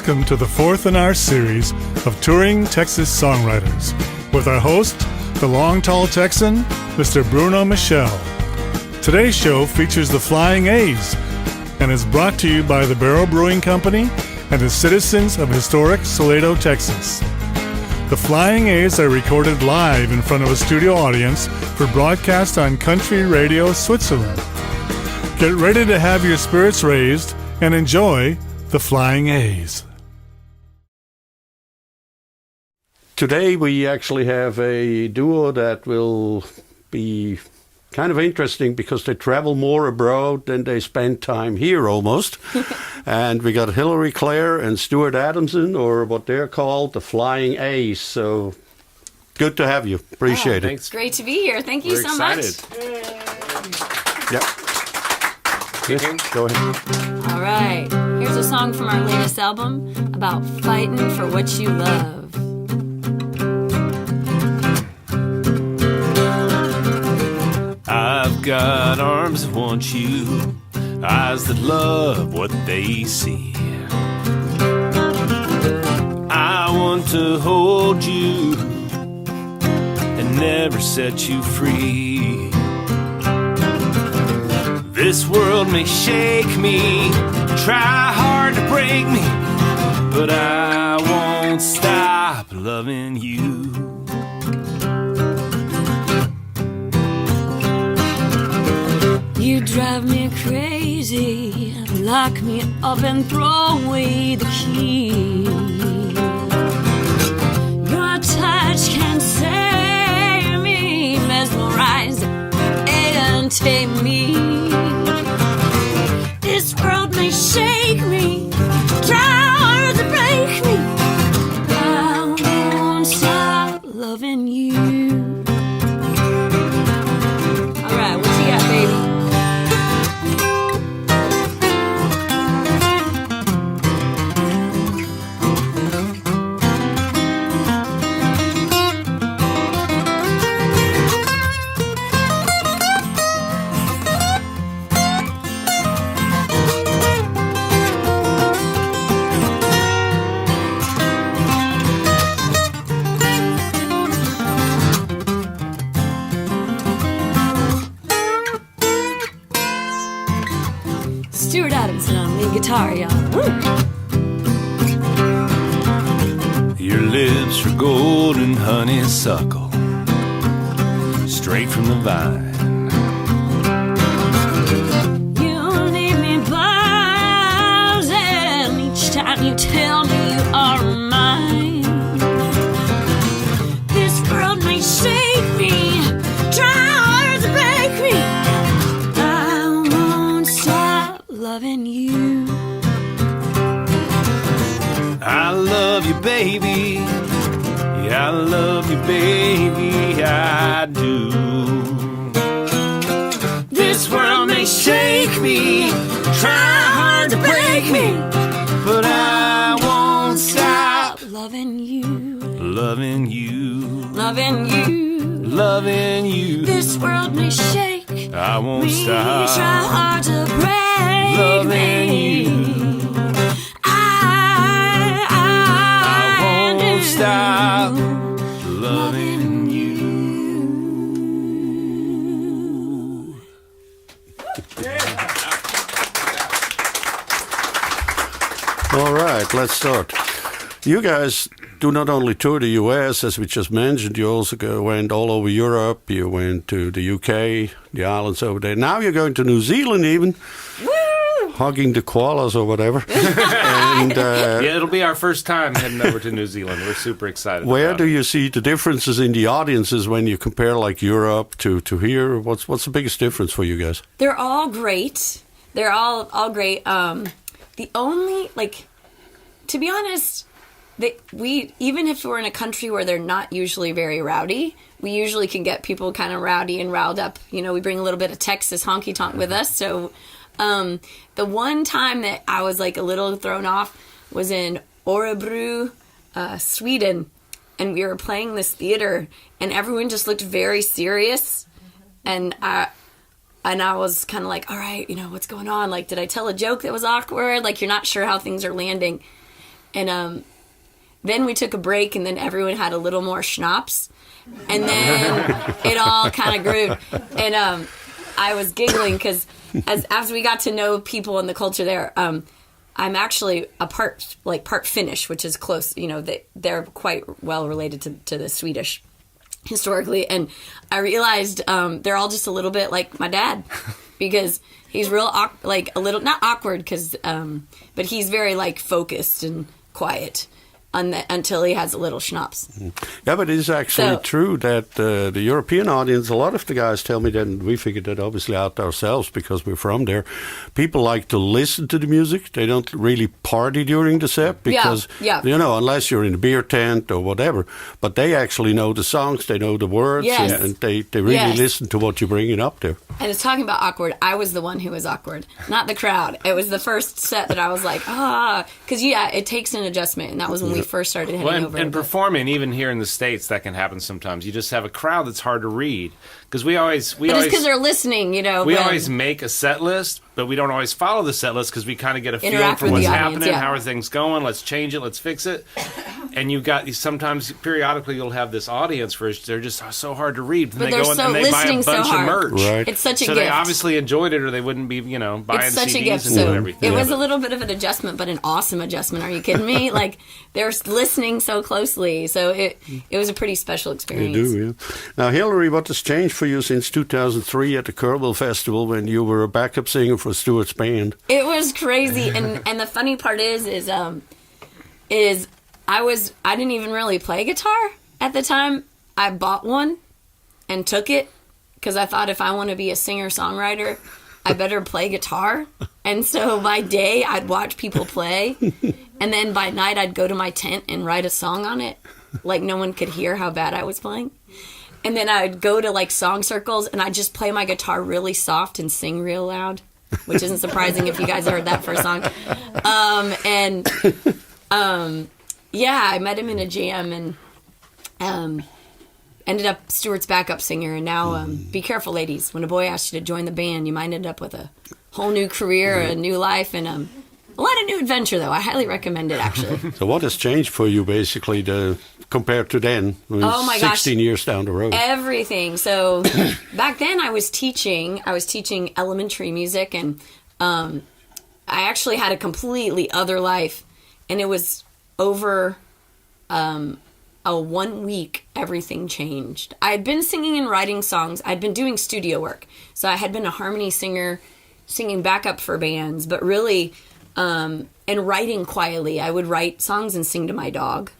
Welcome to the fourth in our series of Touring Texas Songwriters with our host, the long, tall Texan, Mr. Bruno Michel. Today's show features the Flying A's and is brought to you by the Barrel Brewing Company and the citizens of historic Salado, Texas. The Flying A's are recorded live in front of a studio audience for broadcast on Country Radio Switzerland. Get ready to have your spirits raised and enjoy the Flying A's. Today we actually have a duo that will be kind of interesting because they travel more abroad than they spend time here almost. And we got Hilary Claire and Stuart Adamson, or what they're called, the Flying A's. So good to have you. Appreciate it. It's great to be here. Thank you We're so excited. much. Yep. Yes, go ahead. All right. Here's a song from our latest album about fighting for what you love. I've got arms that want you, eyes that love what they see. I want to hold you and never set you free. This world may shake me, try hard to break me, but I won't stop loving you. You drive me crazy, lock me up and throw away the key. Your touch can save me, mesmerize and tame me. This world may shake me, try hard to break me, I won't stop loving you. All right, what you got, baby? Stuart Adamson on lead guitar, y'all. Woo! Your lips are golden honeysuckle, straight from the vine. You leave me buzzing each time you tell me you are mine. This world may shake me, try hard to break me, I won't stop loving you. I love you, baby. Yeah, I love you, baby. I do. This world may shake me, try hard to break me, but I won't stop Loving you, loving you, loving you. loving you. This world may shake I won't me, stop try hard to break loving me. you. I won't do. stop loving you. All right, let's start. You guys do not only tour the U.S., as we just mentioned, you also went all over Europe. You went to the U.K., the islands over there. Now you're going to New Zealand even. Woo! Hugging the koalas or whatever. And Yeah, it'll be our first time heading over to New Zealand. We're super excited. where about do it. you see the differences in the audiences when you compare like Europe to here? What's the biggest difference for you guys? They're all great. They're all great. The only, like, to be honest, we even if we're in a country where they're not usually very rowdy, we usually can get people kind of rowdy and riled up. You know, we bring a little bit of Texas honky tonk with us. So the one time that I was like a little thrown off was in Örebro, Sweden, and we were playing this theater, and everyone just looked very serious, and I was kind of like, all right, you know, what's going on? Like, did I tell a joke that was awkward? Like, you're not sure how things are landing. And then we took a break, and then everyone had a little more schnapps, and then it all kind of grew. And I was giggling because as we got to know people in the culture there, I'm actually a part Finnish, which is close. They're quite well related to the Swedish historically, and I realized they're all just a little bit like my dad, because he's real a little not awkward because but he's very focused and quiet until he has a little schnapps. Yeah, but it's actually true that the European audience, a lot of the guys tell me that, and we figured that obviously out ourselves because we're from there, people like to listen to the music. They don't really party during the set because, unless you're in a beer tent or whatever, but they actually know the songs, they know the words, and they really listen to what you're bringing up there. And it's talking about awkward. I was the one who was awkward, not the crowd. It was the first set that I was like, because it takes an adjustment, and that was when we first started heading over. And performing, even here in the States, that can happen sometimes. You just have a crowd that's hard to read. Because we always because they're listening, We always make a set list, but we don't always follow the set list because we kind of get a feel for what's happening, how are things going, let's change it, let's fix it. And sometimes periodically you'll have this audience where they're just so hard to read. And but they go and they buy a bunch of merch. Right. It's such a gift. So they obviously enjoyed it or they wouldn't be, buying it's such CDs a gift. and doing everything. It was a little bit of an adjustment, but an awesome adjustment. Are you kidding me? They're listening so closely. So it was a pretty special experience. They do, yeah. Now, Hilary, what has changed for you since 2003 at the Kerrville Festival when you were a backup singer for Stuart's band? It was crazy, and the funny part is I didn't even really play guitar at the time. I bought one and took it because I thought if I want to be a singer-songwriter, I better play guitar. And so by day, I'd watch people play, and then by night, I'd go to my tent and write a song on it, no one could hear how bad I was playing. And then I'd go to song circles, and I'd just play my guitar really soft and sing real loud, which isn't surprising if you guys heard that first song. I met him in a jam and ended up Stuart's backup singer. And now, be careful, ladies. When a boy asks you to join the band, you might end up with a whole new career, a new life, and a lot of new adventure, though. I highly recommend it, actually. So what has changed for you, basically, compared to then? Oh, my 16 gosh. years down the road. Everything. So back then I was teaching elementary music, and I actually had a completely other life. And it was over a 1 week, everything changed. I had been singing and writing songs. I'd been doing studio work. So I had been a harmony singer, singing backup for bands, but really... and writing quietly. I would write songs and sing to my dog.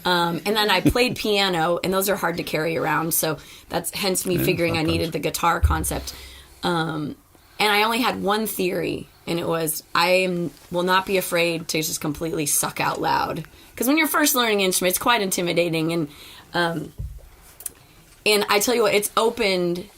And then I played piano, and those are hard to carry around. So that's hence me figuring I needed the guitar concept. And I only had one theory, and it was will not be afraid to just completely suck out loud. Because when you're first learning instruments, it's quite intimidating. And I tell you what, it's opened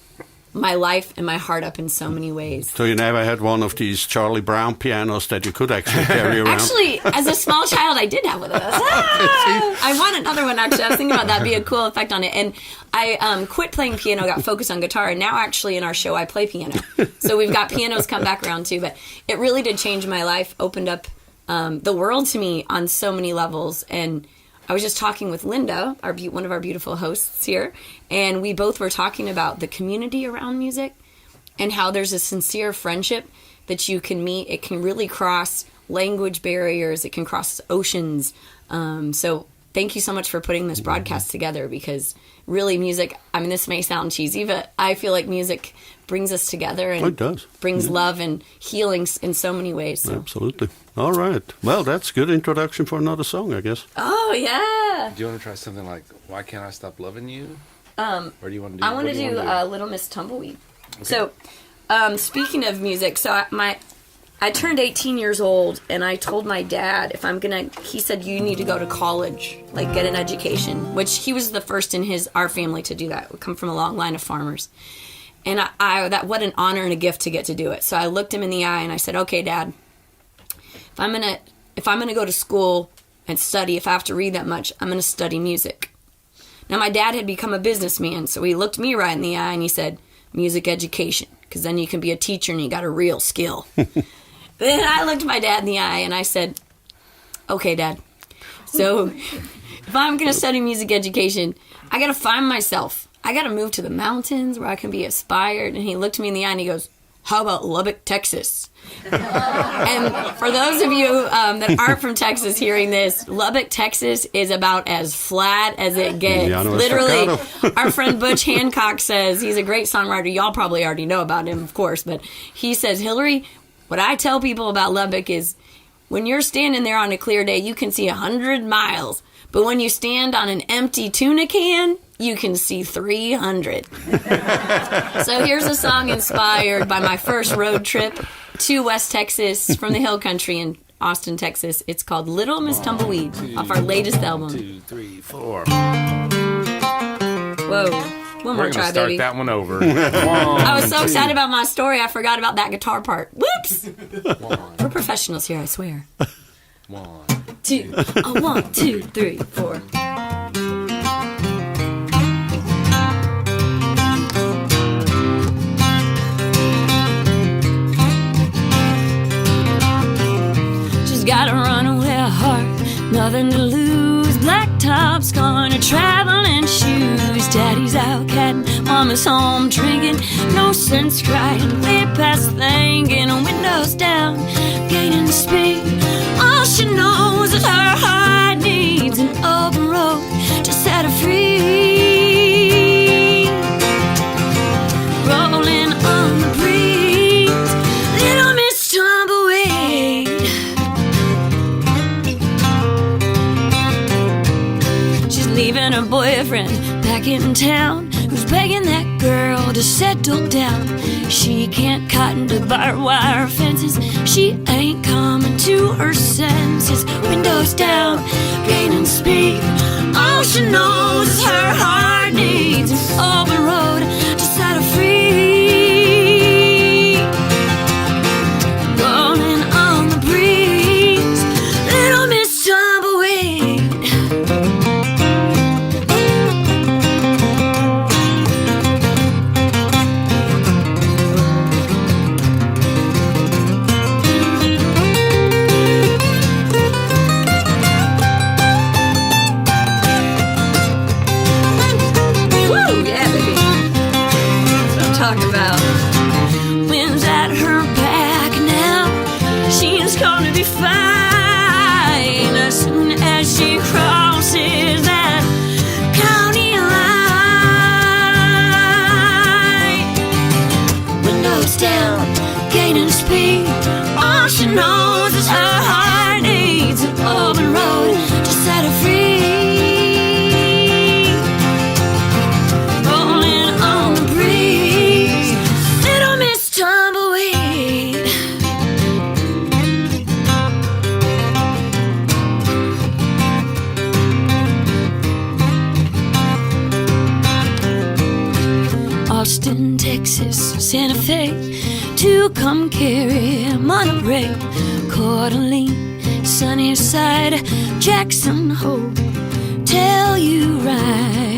my life and my heart up in so many ways. So you never had one of these Charlie Brown pianos that you could actually carry around? Actually, as a small child, I did have one of those. I want another one, actually. I was thinking about that. Be a cool effect on it. And I quit playing piano, got focused on guitar, and now actually in our show, I play piano. So we've got pianos come back around too. But it really did change my life, opened up the world to me on so many levels. And I was just talking with Linda, one of our beautiful hosts here, and we both were talking about the community around music and how there's a sincere friendship that you can meet. It can really cross language barriers. It can cross oceans. So thank you so much for putting this broadcast together, because really music, this may sound cheesy, but I feel like music brings us together and it does. Brings love and healing in so many ways. So. Absolutely. All right. Well, that's a good introduction for another song, I guess. Oh, yeah. Do you want to try something like Why Can't I Stop Loving You? Or do you want to do... I want to do Little Miss Tumbleweed. Okay. So, speaking of music, so I turned 18 years old, and I told my dad he said, you need to go to college, get an education, which he was the first in our family to do that. We come from a long line of farmers. And what an honor and a gift to get to do it. So I looked him in the eye and I said, okay, Dad, if I'm gonna go to school and study, if I have to read that much, I'm gonna study music. Now my dad had become a businessman, so he looked me right in the eye and he said, music education, because then you can be a teacher and you got a real skill. Then I looked my dad in the eye and I said, okay, Dad. So if I'm going to study music education, I got to find myself. I got to move to the mountains where I can be inspired. And he looked me in the eye and he goes, how about Lubbock, Texas? And for those of you that aren't from Texas hearing this, Lubbock, Texas is about as flat as it gets. Literally, our friend Butch Hancock says, he's a great songwriter. Y'all probably already know about him, of course. But he says, Hilary, what I tell people about Lubbock is when you're standing there on a clear day, you can see 100 miles. But when you stand on an empty tuna can, you can see 300. So here's a song inspired by my first road trip to West Texas from the Hill Country in Austin, Texas. It's called Little Miss Tumbleweed off our latest album. 2, 3, 4. Whoa. One more try, baby. Start that one over. I was so excited about my story, I forgot about that guitar part. Whoops! We're professionals here, I swear. 1, 2. 1, 2, 3, 4. Got a runaway heart, nothing to lose. Black tops, gonna travel in shoes. Daddy's out catting, mama's home drinking. No sense crying, way past thinking. Windows down, gaining speed. All she knows is her heart needs an open road to set her free. Rolling on the breeze, little Miss Tumbleweed. Leaving her boyfriend back in town, who's begging that girl to settle down. She can't cotton to barbed wire fences. She ain't coming to her senses. Windows down, gaining speed. All she knows is her heart needs an open road to set her free. Rolling on the breeze, little Miss Tumbleweed. Talking about wind's at her back now. She's gonna be fine as soon as she crosses that county line. Windows down, gaining speed. All she knows is her heart needs an open road to set her free. Austin, Texas, Santa Fe, to come carry Monterey, Coeur d'Alene, Sunnyside, Jackson Hole, tell you right.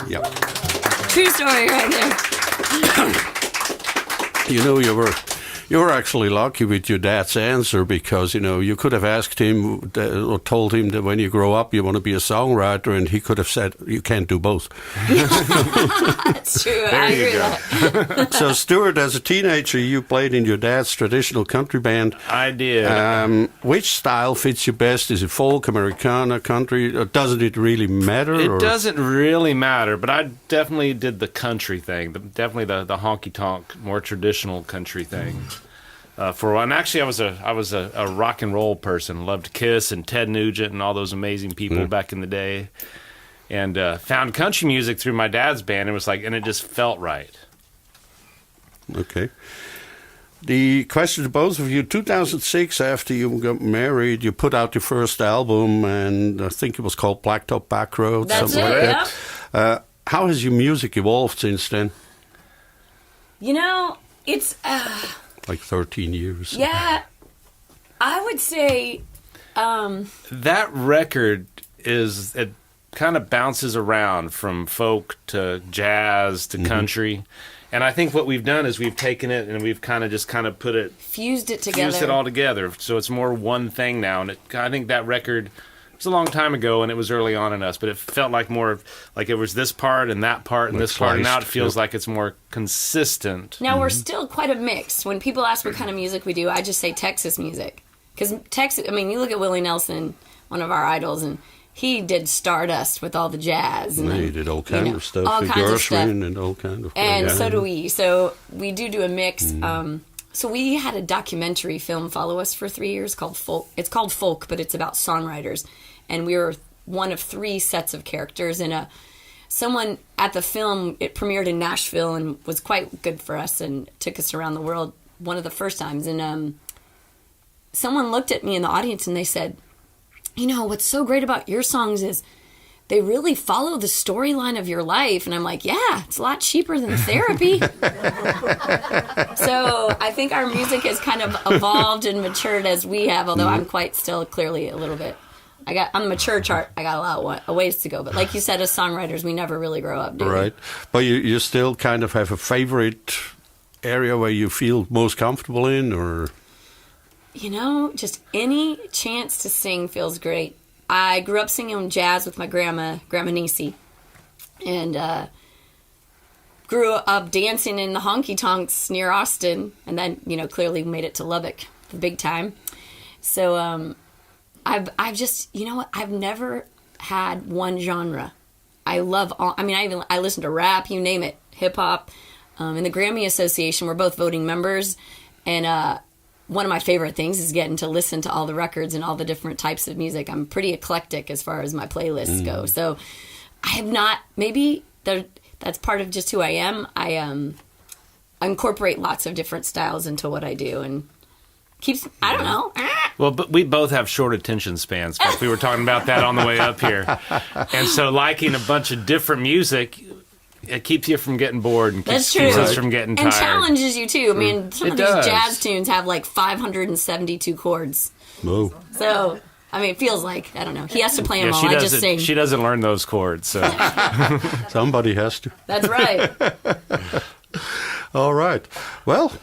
Yep. True story right there. You know, you were actually lucky with your dad's answer because, you know, you could have asked him or told him that when you grow up you want to be a songwriter, and he could have said, you can't do both. That's true. I agree with that. So, Stuart, as a teenager, you played in your dad's traditional country band. I did. Which style fits you best? Is it folk, Americana, country? Or doesn't it really matter? It doesn't really matter, but I definitely did the country thing, definitely the honky-tonk, more traditional country thing. For a while. And actually, I was a rock and roll person. Loved Kiss and Ted Nugent and all those amazing people back in the day. And found country music through my dad's band. And it just felt right. Okay. The question to both of you, 2006, after you got married, you put out your first album, and I think it was called Blacktop Backroads. That's something it, like that. How has your music evolved since then? You know, it's... like 13 years. Yeah, I would say... that record it kind of bounces around from folk to jazz to country. And I think what we've done is we've taken it and we've kind of put it... Fused it together. Fused it all together. So it's more one thing now. And I think that record... It was a long time ago, and it was early on in us, but it felt like more like it was this part and that part and this part, and now it feels like it's more consistent. Now, we're still quite a mix. When people ask what kind of music we do, I just say Texas music. Because Texas, I mean, you look at Willie Nelson, one of our idols, and he did Stardust with all the jazz. And he did all kinds of stuff. All kinds of stuff. And all kinds of... And so do we. So we do a mix. So we had a documentary film follow us for 3 years called Folk. It's called Folk, but it's about songwriters. And we were one of 3 sets of characters. And someone at the film, it premiered in Nashville and was quite good for us and took us around the world one of the first times. And someone looked at me in the audience and they said, you know, what's so great about your songs is they really follow the storyline of your life. And I'm like, yeah, it's a lot cheaper than therapy. So I think our music has kind of evolved and matured as we have, although I'm quite still clearly a little bit. On the mature chart, I got a ways to go. But like you said, as songwriters, we never really grow up, do we? Right. But you still kind of have a favorite area where you feel most comfortable in, or? You know, just any chance to sing feels great. I grew up singing jazz with my Grandma Nisi, and grew up dancing in the honky-tonks near Austin, and then, you know, clearly made it to Lubbock, the big time. So I've just, you know what, I've never had one genre. I love all, I mean, I listen to rap, you name it, hip-hop. In the Grammy Association, we're both voting members, and one of my favorite things is getting to listen to all the records and all the different types of music. I'm pretty eclectic as far as my playlists go. So I have not, maybe that's part of just who I am. I incorporate lots of different styles into what I do and keeps, I don't know. Well, but we both have short attention spans. In fact, we were talking about that on the way up here. And so liking a bunch of different music, it keeps you from getting bored and keeps us from getting tired. And challenges you, too. I mean, some of these jazz tunes have like 572 chords. Whoa. So, I mean, it feels like, I don't know. He has to play them all. I just sing. She doesn't learn those chords. So. Somebody has to. That's right. All right. Well,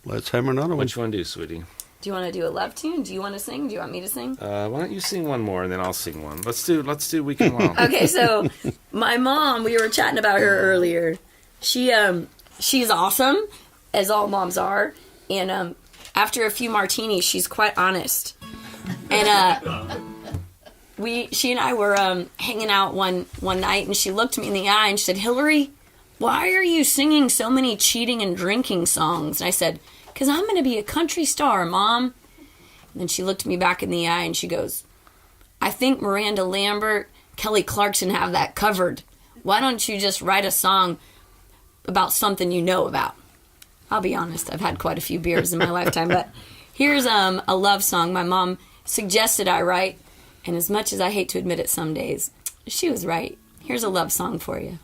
let's hammer another one. Which one do, sweetie? Do you want to do a love tune? Do you want to sing? Do you want me to sing? Why don't you sing one more and then I'll sing one. Let's do Weekend Long. Okay, so my mom, we were chatting about her earlier. She's awesome, as all moms are. And after a few martinis, she's quite honest. And she and I were hanging out one night, and she looked me in the eye and she said, Hilary, why are you singing so many cheating and drinking songs? And I said, because I'm going to be a country star, Mom. And then she looked me back in the eye and she goes, I think Miranda Lambert, Kelly Clarkson have that covered. Why don't you just write a song about something you know about? I'll be honest, I've had quite a few beers in my lifetime, but here's a love song my mom suggested I write, and as much as I hate to admit it some days, she was right. Here's a love song for you.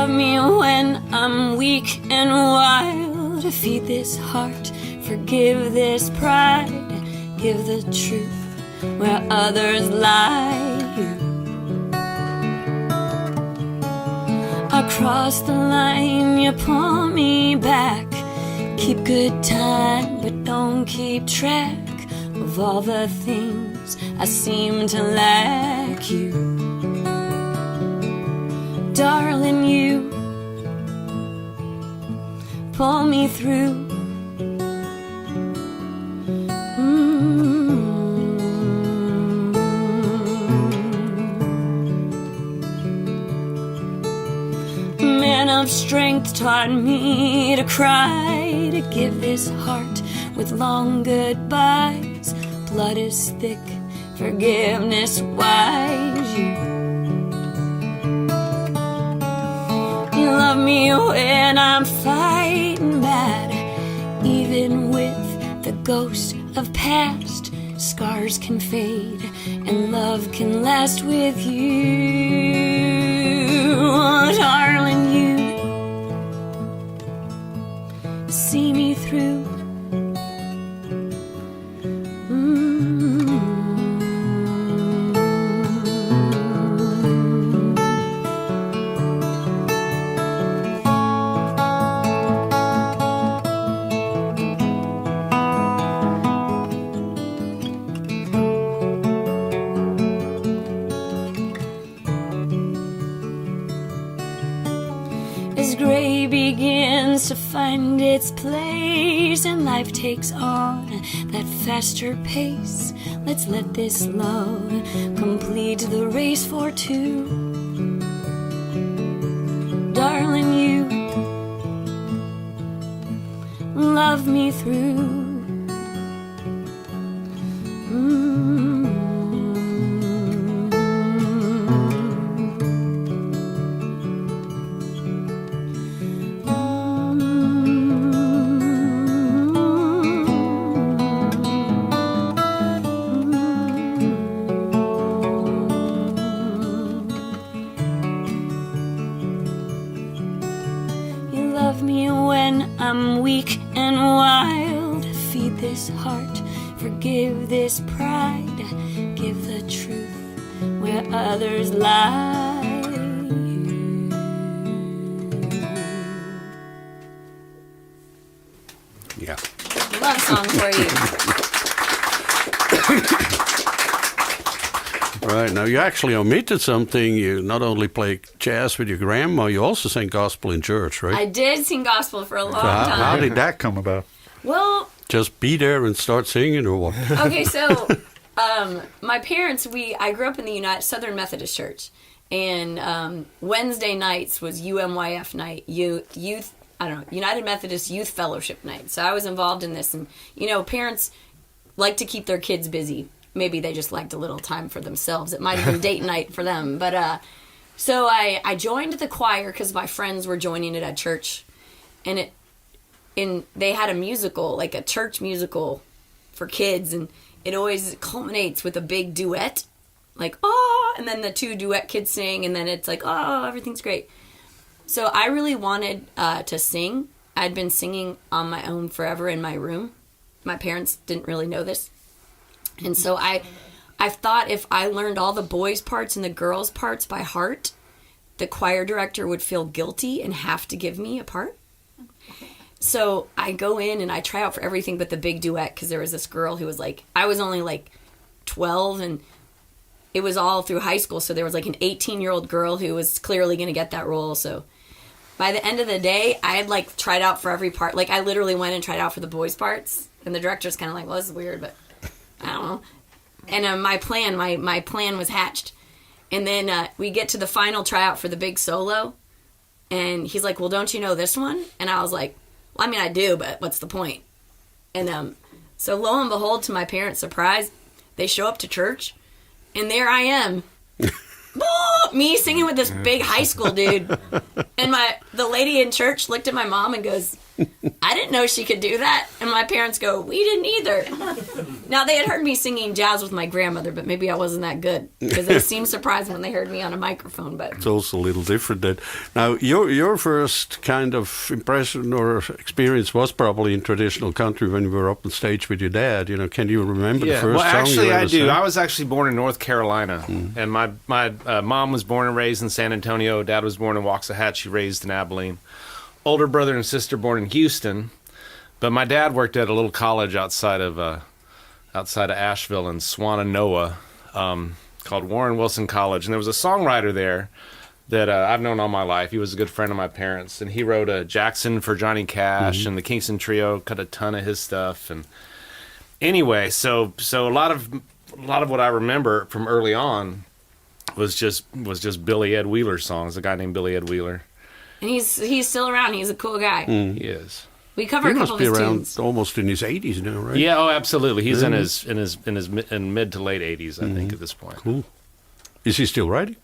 Me when I'm weak and wild, to feed this heart, forgive this pride, give the truth where others lie. Across the line you pull me back, keep good time but don't keep track of all the things I seem to lack. You, darling, you pull me through. Man of strength taught me to cry, to give this heart with long goodbyes. Blood is thick, forgiveness wise. You love me when I'm fighting bad, even with the ghost of past scars can fade, and love can last with you. Oh, darling, you see me through. As gray begins to find its place and life takes on that faster pace, let's let this love complete the race for two. Darling, you love me through. Love me when I'm weak and wild. Feed this heart, forgive this pride. Give the truth where others lie. Yeah. Love song for you. Right. Now, you actually omitted something. You not only play jazz with your grandma, you also sang gospel in church, right? I did sing gospel for a long time. How did that come about? Well, just be there and start singing, or what? okay, so my parents, I grew up in the Southern Methodist Church, and Wednesday nights was UMYF night, youth, United Methodist Youth Fellowship night. So I was involved in this, and parents like to keep their kids busy. Maybe they just liked a little time for themselves. It might have been date night for them. But so I joined the choir because my friends were joining it at church. And they had a musical, like a church musical for kids. And it always culminates with a big duet. Like, oh, and then the two duet kids sing. And then it's like, oh, everything's great. So I really wanted to sing. I'd been singing on my own forever in my room. My parents didn't really know this. And so I thought if I learned all the boys' parts and the girls' parts by heart, the choir director would feel guilty and have to give me a part. So I go in and I try out for everything but the big duet, because there was this girl who was like, I was only like 12, and it was all through high school. So there was like an 18-year-old girl who was clearly going to get that role. So by the end of the day, I had like tried out for every part. Like I literally went and tried out for the boys' parts, and the director's kind of like, well, this is weird, but I don't know. And my plan was hatched. And then we get to the final tryout for the big solo. And he's like, well, don't you know this one? And I was like, well, I mean, I do, but what's the point? And so lo and behold, to my parents' surprise, they show up to church. And there I am. Me singing with this big high school dude. And the lady in church looked at my mom and goes, I didn't know she could do that. And my parents go, we didn't either. Now, they had heard me singing jazz with my grandmother, but maybe I wasn't that good, because they seemed surprised when they heard me on a microphone. But it's also a little different then. Now, your first kind of impression or experience was probably in traditional country when you were up on stage with your dad. Can you remember the first song actually, you ever I do. sang? I was actually born in North Carolina, and my mom was born and raised in San Antonio. Dad was born in Waxahachie, raised in Abilene. Older brother and sister born in Houston, but my dad worked at a little college outside of Asheville in Swannanoa, called Warren Wilson College, and there was a songwriter there that I've known all my life. He was a good friend of my parents, and he wrote a Jackson for Johnny Cash, and the Kingston Trio cut a ton of his stuff. And anyway, so a lot of what I remember from early on was just Billy Ed Wheeler songs. A guy named Billy Ed Wheeler. And he's still around. He's a cool guy. He is. We cover a couple of his tunes. He must be around almost in his 80s now, right? Yeah, oh, absolutely. He's in his mid to late 80s, I think, at this point. Cool. Is he still writing?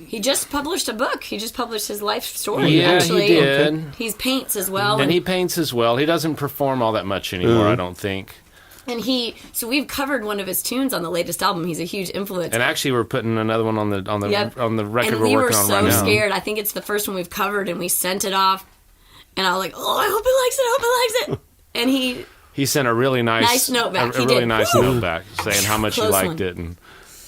He just published a book. He just published his life story. Yeah, actually. he did. He paints as well. And he paints as well. He doesn't perform all that much anymore, I don't think. And so we've covered one of his tunes on the latest album. He's a huge influence. And actually, we're putting another one on the record we're working on right now. And we were so scared. I think it's the first one we've covered, and we sent it off. And I was like, "Oh, I hope he likes it. I hope he likes it." And he sent a really nice note back. A really nice note back saying how much he liked it. And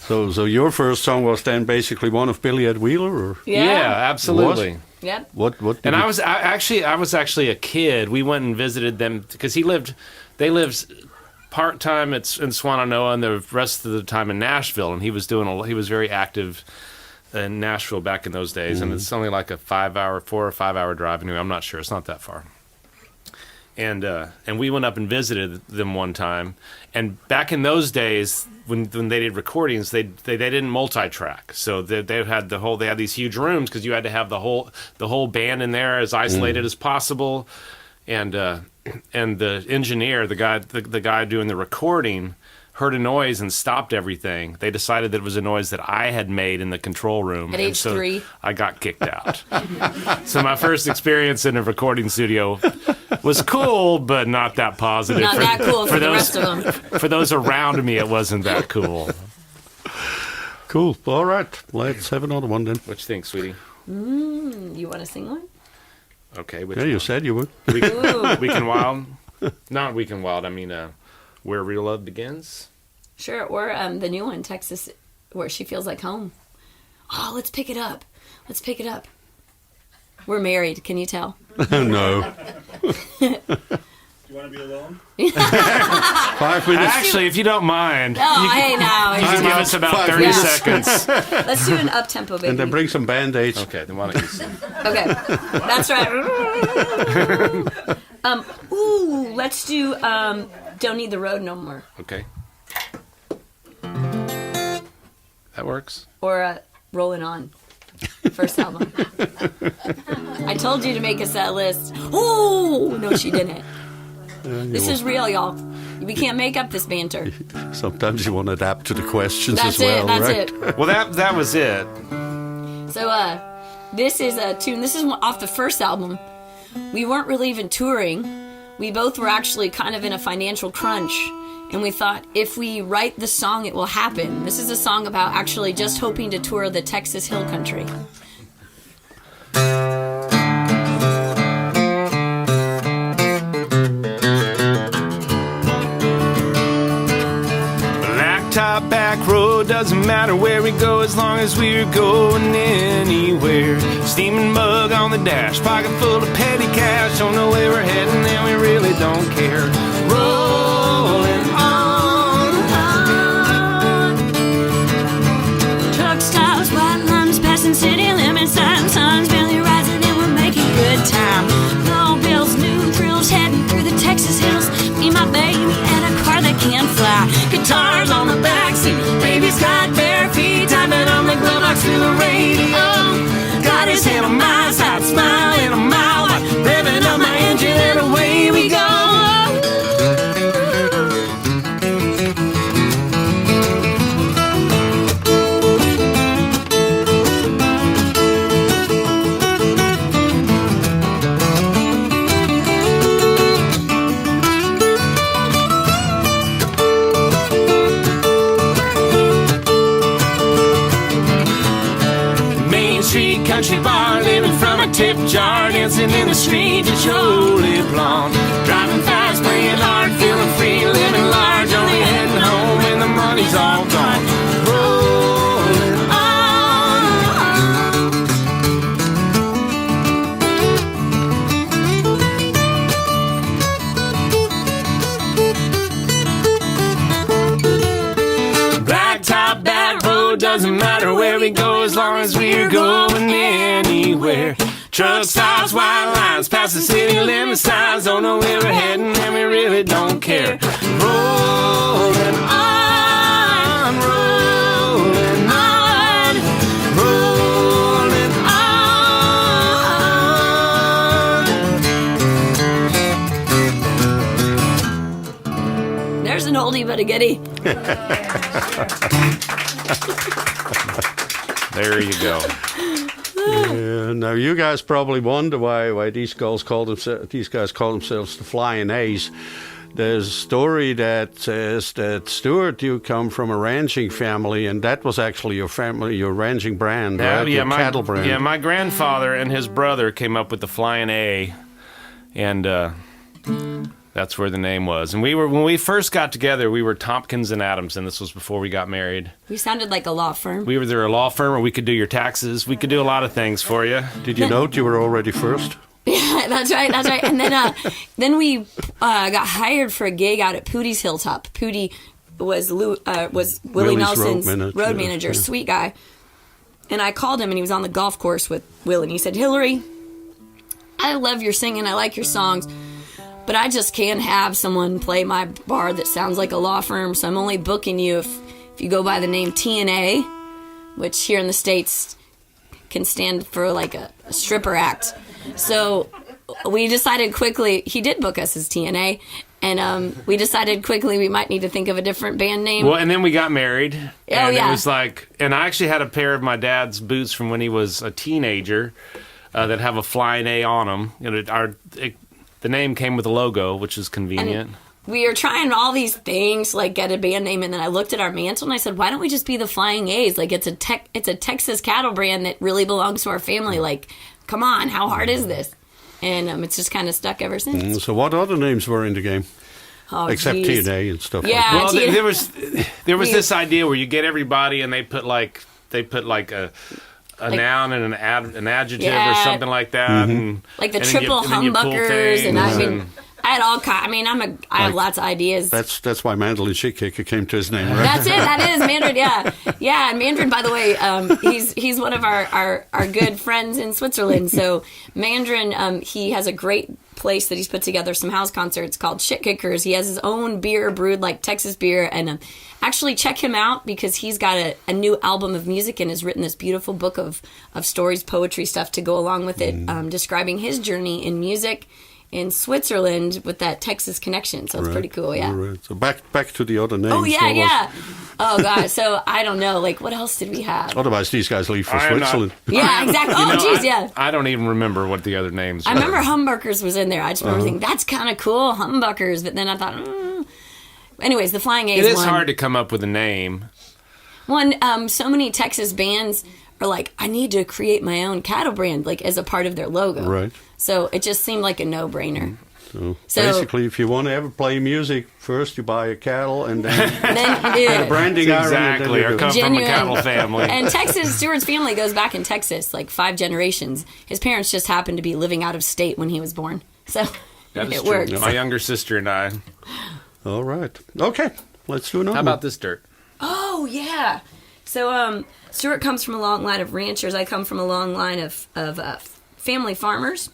so your first song was then basically one of Billy Ed Wheeler, or yeah, absolutely. Yep. What? And I was actually a kid. We went and visited them because they lived part-time in Swannanoa and the rest of the time in Nashville, and he was very active in Nashville back in those days, and it's only like a 4 or 5 hour drive anyway. I'm not sure. It's not that far. And we went up and visited them one time, and back in those days when they did recordings, they didn't multi-track, so they had these huge rooms because you had to have the whole band in there as isolated as possible. And the engineer, the guy doing the recording, heard a noise and stopped everything. They decided that it was a noise that I had made in the control room. At age 3. I got kicked out. So my first experience in a recording studio was cool, but not that positive. Not that cool for the rest of them. For those around me, it wasn't that cool. Cool. All right. Let's have another one then. What you think, sweetie? You want to sing one? Okay. Yeah, you said you would. Weekend Wild? Not Weekend Wild. I mean, Where Real Love Begins? Sure. Or the new one, Texas, Where She Feels Like Home. Oh, let's pick it up. We're married. Can you tell? No. Do you want to be alone? 5 minutes. Actually, if you don't mind. Oh, hey, now. You can give us about 30 seconds. Let's do an up-tempo, baby. And then bring some Band-Aids. Okay, then why don't you sing? Okay. That's right. Let's do Don't Need the Road No More. Okay. That works. Or Rolling On. First album. I told you to make a set list. Oh, no, she didn't. This is real, y'all. We can't make up this banter. Sometimes you want to adapt to the questions That's as well, That's right? it. Well, that was it. So, this is a tune. This is off the first album. We weren't really even touring. We both were actually kind of in a financial crunch. And we thought, if we write the song, it will happen. This is a song about actually just hoping to tour the Texas Hill Country. Blacktop back road, doesn't matter where we go as long as we're going anywhere. Steaming mug on the dash, pocket full of petty cash. Don't know where we're heading and we really don't care. Rolling on. Truck stops, white lines, passing city limit signs, sun's barely rising and we're making good time. No bills, new thrills, heading through the Texas hills. Me, my baby, and a car that can't fly. Guitars on the backseat, baby's got bare feet, typing on the glove box through the radio. Got his hand on my side, smiling on my watch, revving up my engine and away we go. Country bar, living from a tip jar, dancing in the street to Jolie Blonde. Driving fast, playing hard, feeling free, living large, only heading home when the money's all gone. Rolling on. Blacktop, bad road, doesn't matter where we go as long as we're going anywhere. Truck stops, white lines, past the city limit signs. Don't know where we're heading and we really don't care. Rolling on, rolling on, rolling on. There's an oldie but a goodie. There you go. Yeah, now you guys probably wonder why these guys call themselves the Flyin A's. there's a story that says that, Stuart, you come from a ranching family, and that was actually your family, your ranching brand, right? Your cattle brand. Yeah, my grandfather and his brother came up with the Flyin A, and that's where the name was. And when we first got together, we were Tompkins and Adamson. This was before we got married. We sounded like a law firm. We were either a law firm or we could do your taxes. We could do a lot of things for you. Did you note you were already first? Yeah, that's right. And then we got hired for a gig out at Pootie's Hilltop. Pootie was Willie Nelson's road manager, sweet guy. And I called him, and he was on the golf course with Will, and he said, "Hilary, I love your singing. I like your songs, but I just can't have someone play my bar that sounds like a law firm, so I'm only booking you if you go by the name TNA, which here in the States can stand for like a stripper act." So we decided quickly, he did book us as TNA, and we decided quickly we might need to think of a different band name. Well, and then we got married. And yeah. It was like, and I actually had a pair of my dad's boots from when he was a teenager that have a Flyin A on them. You know, the name came with a logo, which is convenient. And we were trying all these things, like get a band name, and then I looked at our mantle and I said, why don't we just be the Flyin A's? Like, it's a Texas cattle brand that really belongs to our family. Like, come on, how hard is this? And it's just kind of stuck ever since. So what other names were in the game? Oh, except geez. TNA and stuff Yeah, like that. Well, there was this idea where you get everybody and they put like a noun and an adjective or something like that. Mm-hmm. And, like the and triple humbuckers, and I had all kinds. I mean, I have lots of ideas. That's why Mandolin Shit Kicker came to his name, right? That's it. That is Mandarin. Yeah. And Mandarin, by the way, he's one of our good friends in Switzerland. So Mandarin, he has a great place that he's put together some house concerts called Shit Kickers. He has his own beer brewed like Texas beer, and actually check him out because he's got a new album of music and has written this beautiful book of stories, poetry stuff to go along with it, describing his journey in music in Switzerland with that Texas connection. So it's pretty cool, yeah. Right. So back to the other names. Oh, yeah. Oh, God. So I don't know. Like, what else did we have? Otherwise, these guys leave for Switzerland. Yeah, exactly. Oh, geez, yeah. I don't even remember what the other names were. I remember Humbuckers was in there. I just remember thinking, that's kind of cool, Humbuckers. But then I thought, Anyways, the Flyin A is one. It is hard to come up with a name. So many Texas bands are like, I need to create my own cattle brand, like, as a part of their logo. Right. So it just seemed like a no-brainer. So basically, if you want to ever play music, first you buy a cattle, and then you do a branding exactly, or come from a cattle family. And Stuart's family goes back in Texas, like 5 generations. His parents just happened to be living out of state when he was born. So it works. My younger sister and I. All right. Okay, let's do another. How about this dirt? Oh, yeah. So Stuart comes from a long line of ranchers. I come from a long line of family farmers.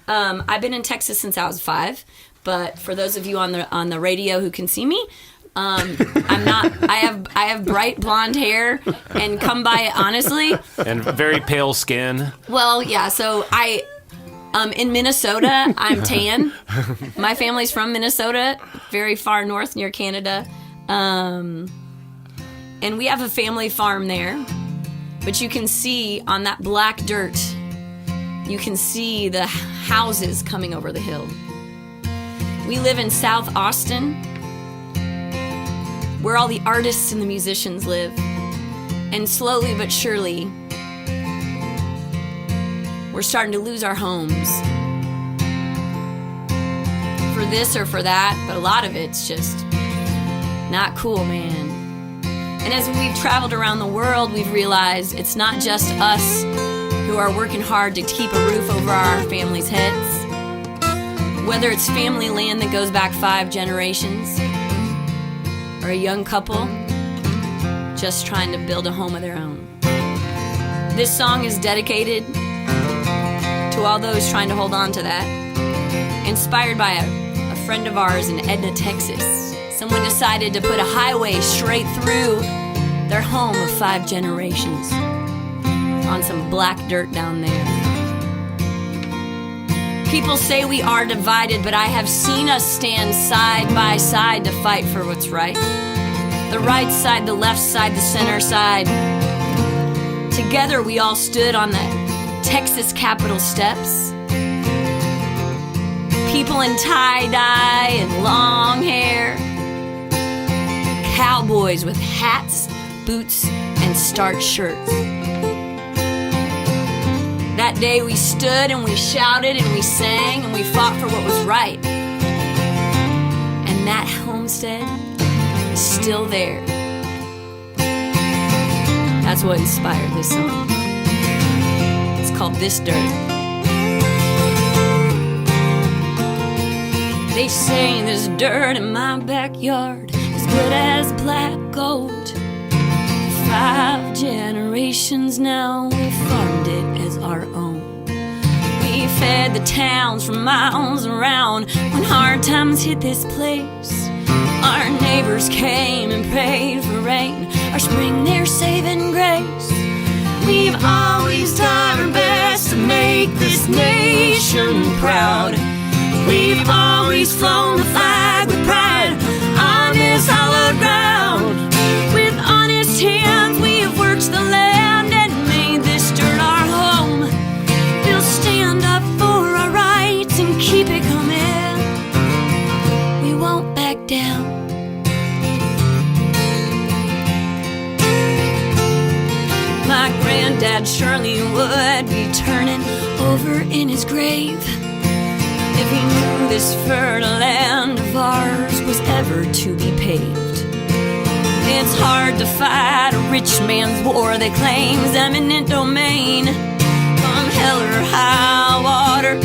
I've been in Texas since I was 5, but for those of you on the radio who can see me, I'm not. I have bright blonde hair and come by it honestly, and very pale skin. Well, yeah. So in Minnesota, I'm tan. My family's from Minnesota, very far north near Canada, and we have a family farm there. But you can see on that black dirt, you can see the houses coming over the hill. We live in South Austin, where all the artists and the musicians live. And slowly but surely, we're starting to lose our homes. For this or for that, but a lot of it's just not cool, man. And as we've traveled around the world, we've realized it's not just us who are working hard to keep a roof over our families' heads. Whether it's family land that goes back 5 generations, or a young couple just trying to build a home of their own. This song is dedicated to all those trying to hold on to that. Inspired by a friend of ours in Edna, Texas. Someone decided to put a highway straight through their home of 5 generations on some black dirt down there. People say we are divided, but I have seen us stand side by side to fight for what's right. The right side, the left side, the center side. Together we all stood on the Texas Capitol steps. people in tie-dye and long hair, cowboys with hats, boots, and starched shirts. That day we stood and we shouted and we sang and we fought for what was right. And that homestead is still there. That's what inspired this song. It's called This Dirt. They say this dirt in my backyard is good as black gold. 5 generations now, we farmed it as our own. We fed the towns for miles around when hard times hit this place. Our neighbors came and prayed for rain, our spring their saving grace. We've always done our best to make this nation proud. We've always flown the flag with pride on this hallowed ground. With honest hands we have worked the land and made this dirt our home. We'll stand up for our rights and keep it coming. We won't back down. My granddad surely would be turning over in his grave if he knew this fertile land of ours was ever to be paved. It's hard to fight a rich man's war that claims eminent domain. Come hell or high water,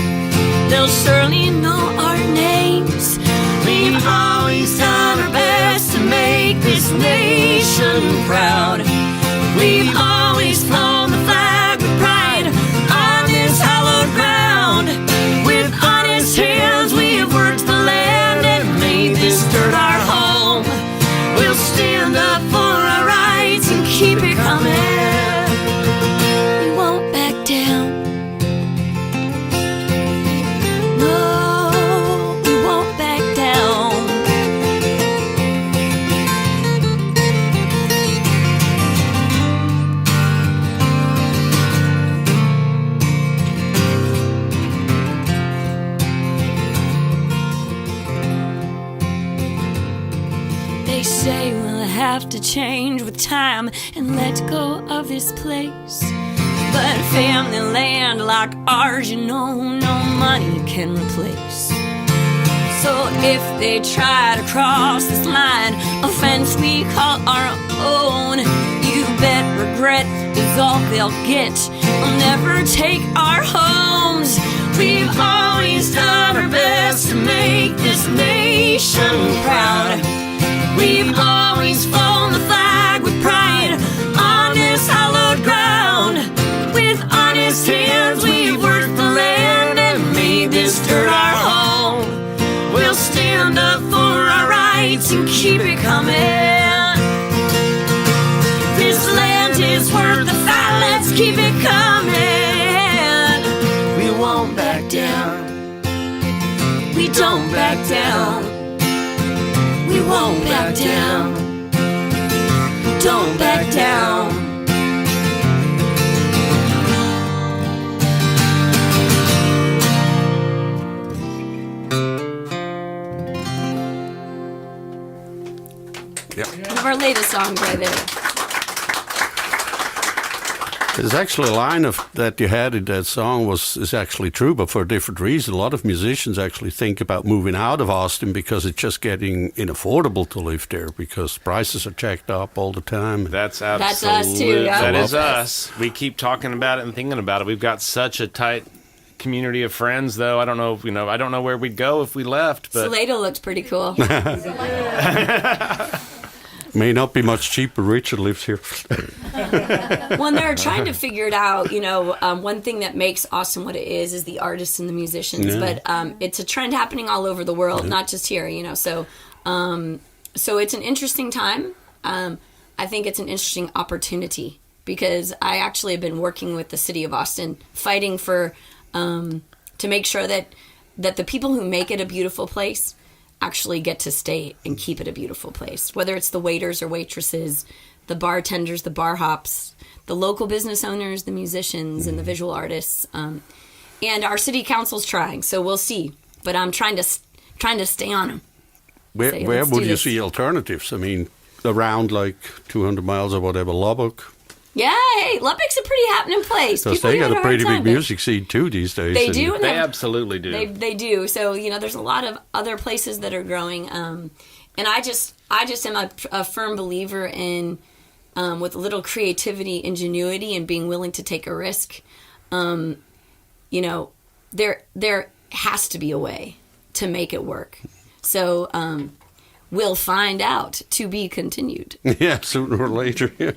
they'll surely know our names. We've always done our best to make this nation proud. We've always flown the flag with pride on this hallowed ground. With honest hands we have worked the land and made this dirt our home. We'll stand up for our rights and keep it coming. We won't back down. No, we won't back down. They say we'll have to change with time and let go of this place. But family land like ours, you know, no money can replace. So if they try to cross this line, a fence we call our own, you bet regret is all they'll get. They'll never take our homes. We've always done our best to make this nation proud. We've always flown the flag with pride on this hallowed ground. With honest hands we've worked the land and made this dirt our home. We'll stand up for our rights and keep it coming. This land is worth the fight, let's keep it coming. We won't back down. We don't back down. We won't back down. Don't back down. Yeah. One of our latest songs right there. There's actually a line that you had in that song is actually true, but for a different reason. A lot of musicians actually think about moving out of Austin because it's just getting unaffordable to live there because prices are jacked up all the time. That's absolutely. That's us too. Yeah. That is us. We keep talking about it and thinking about it. We've got such a tight community of friends, though. I don't know if, I don't know where we'd go if we left. But Salado looks pretty cool. May not be much cheaper. Richard lives here. When they're trying to figure it out, one thing that makes Austin what it is the artists and the musicians. Yeah. But it's a trend happening all over the world, not just here. So it's an interesting time. I think it's an interesting opportunity because I actually have been working with the city of Austin, fighting for to make sure that the people who make it a beautiful place actually get to stay and keep it a beautiful place. Whether it's the waiters or waitresses, the bartenders, the bar hops, the local business owners, the musicians, and the visual artists. And our city council's trying, so we'll see. but I'm trying to stay on them. Where would you see alternatives? I mean, around like 200 miles or whatever, Lubbock. Yeah, hey, Lubbock's a pretty happening place. Because they got a pretty big music scene too these days. They do. They absolutely do. They do. So there's a lot of other places that are growing, and I just am a firm believer in with a little creativity, ingenuity, and being willing to take a risk. There has to be a way to make it work. So we'll find out, to be continued. Yeah, sooner or later.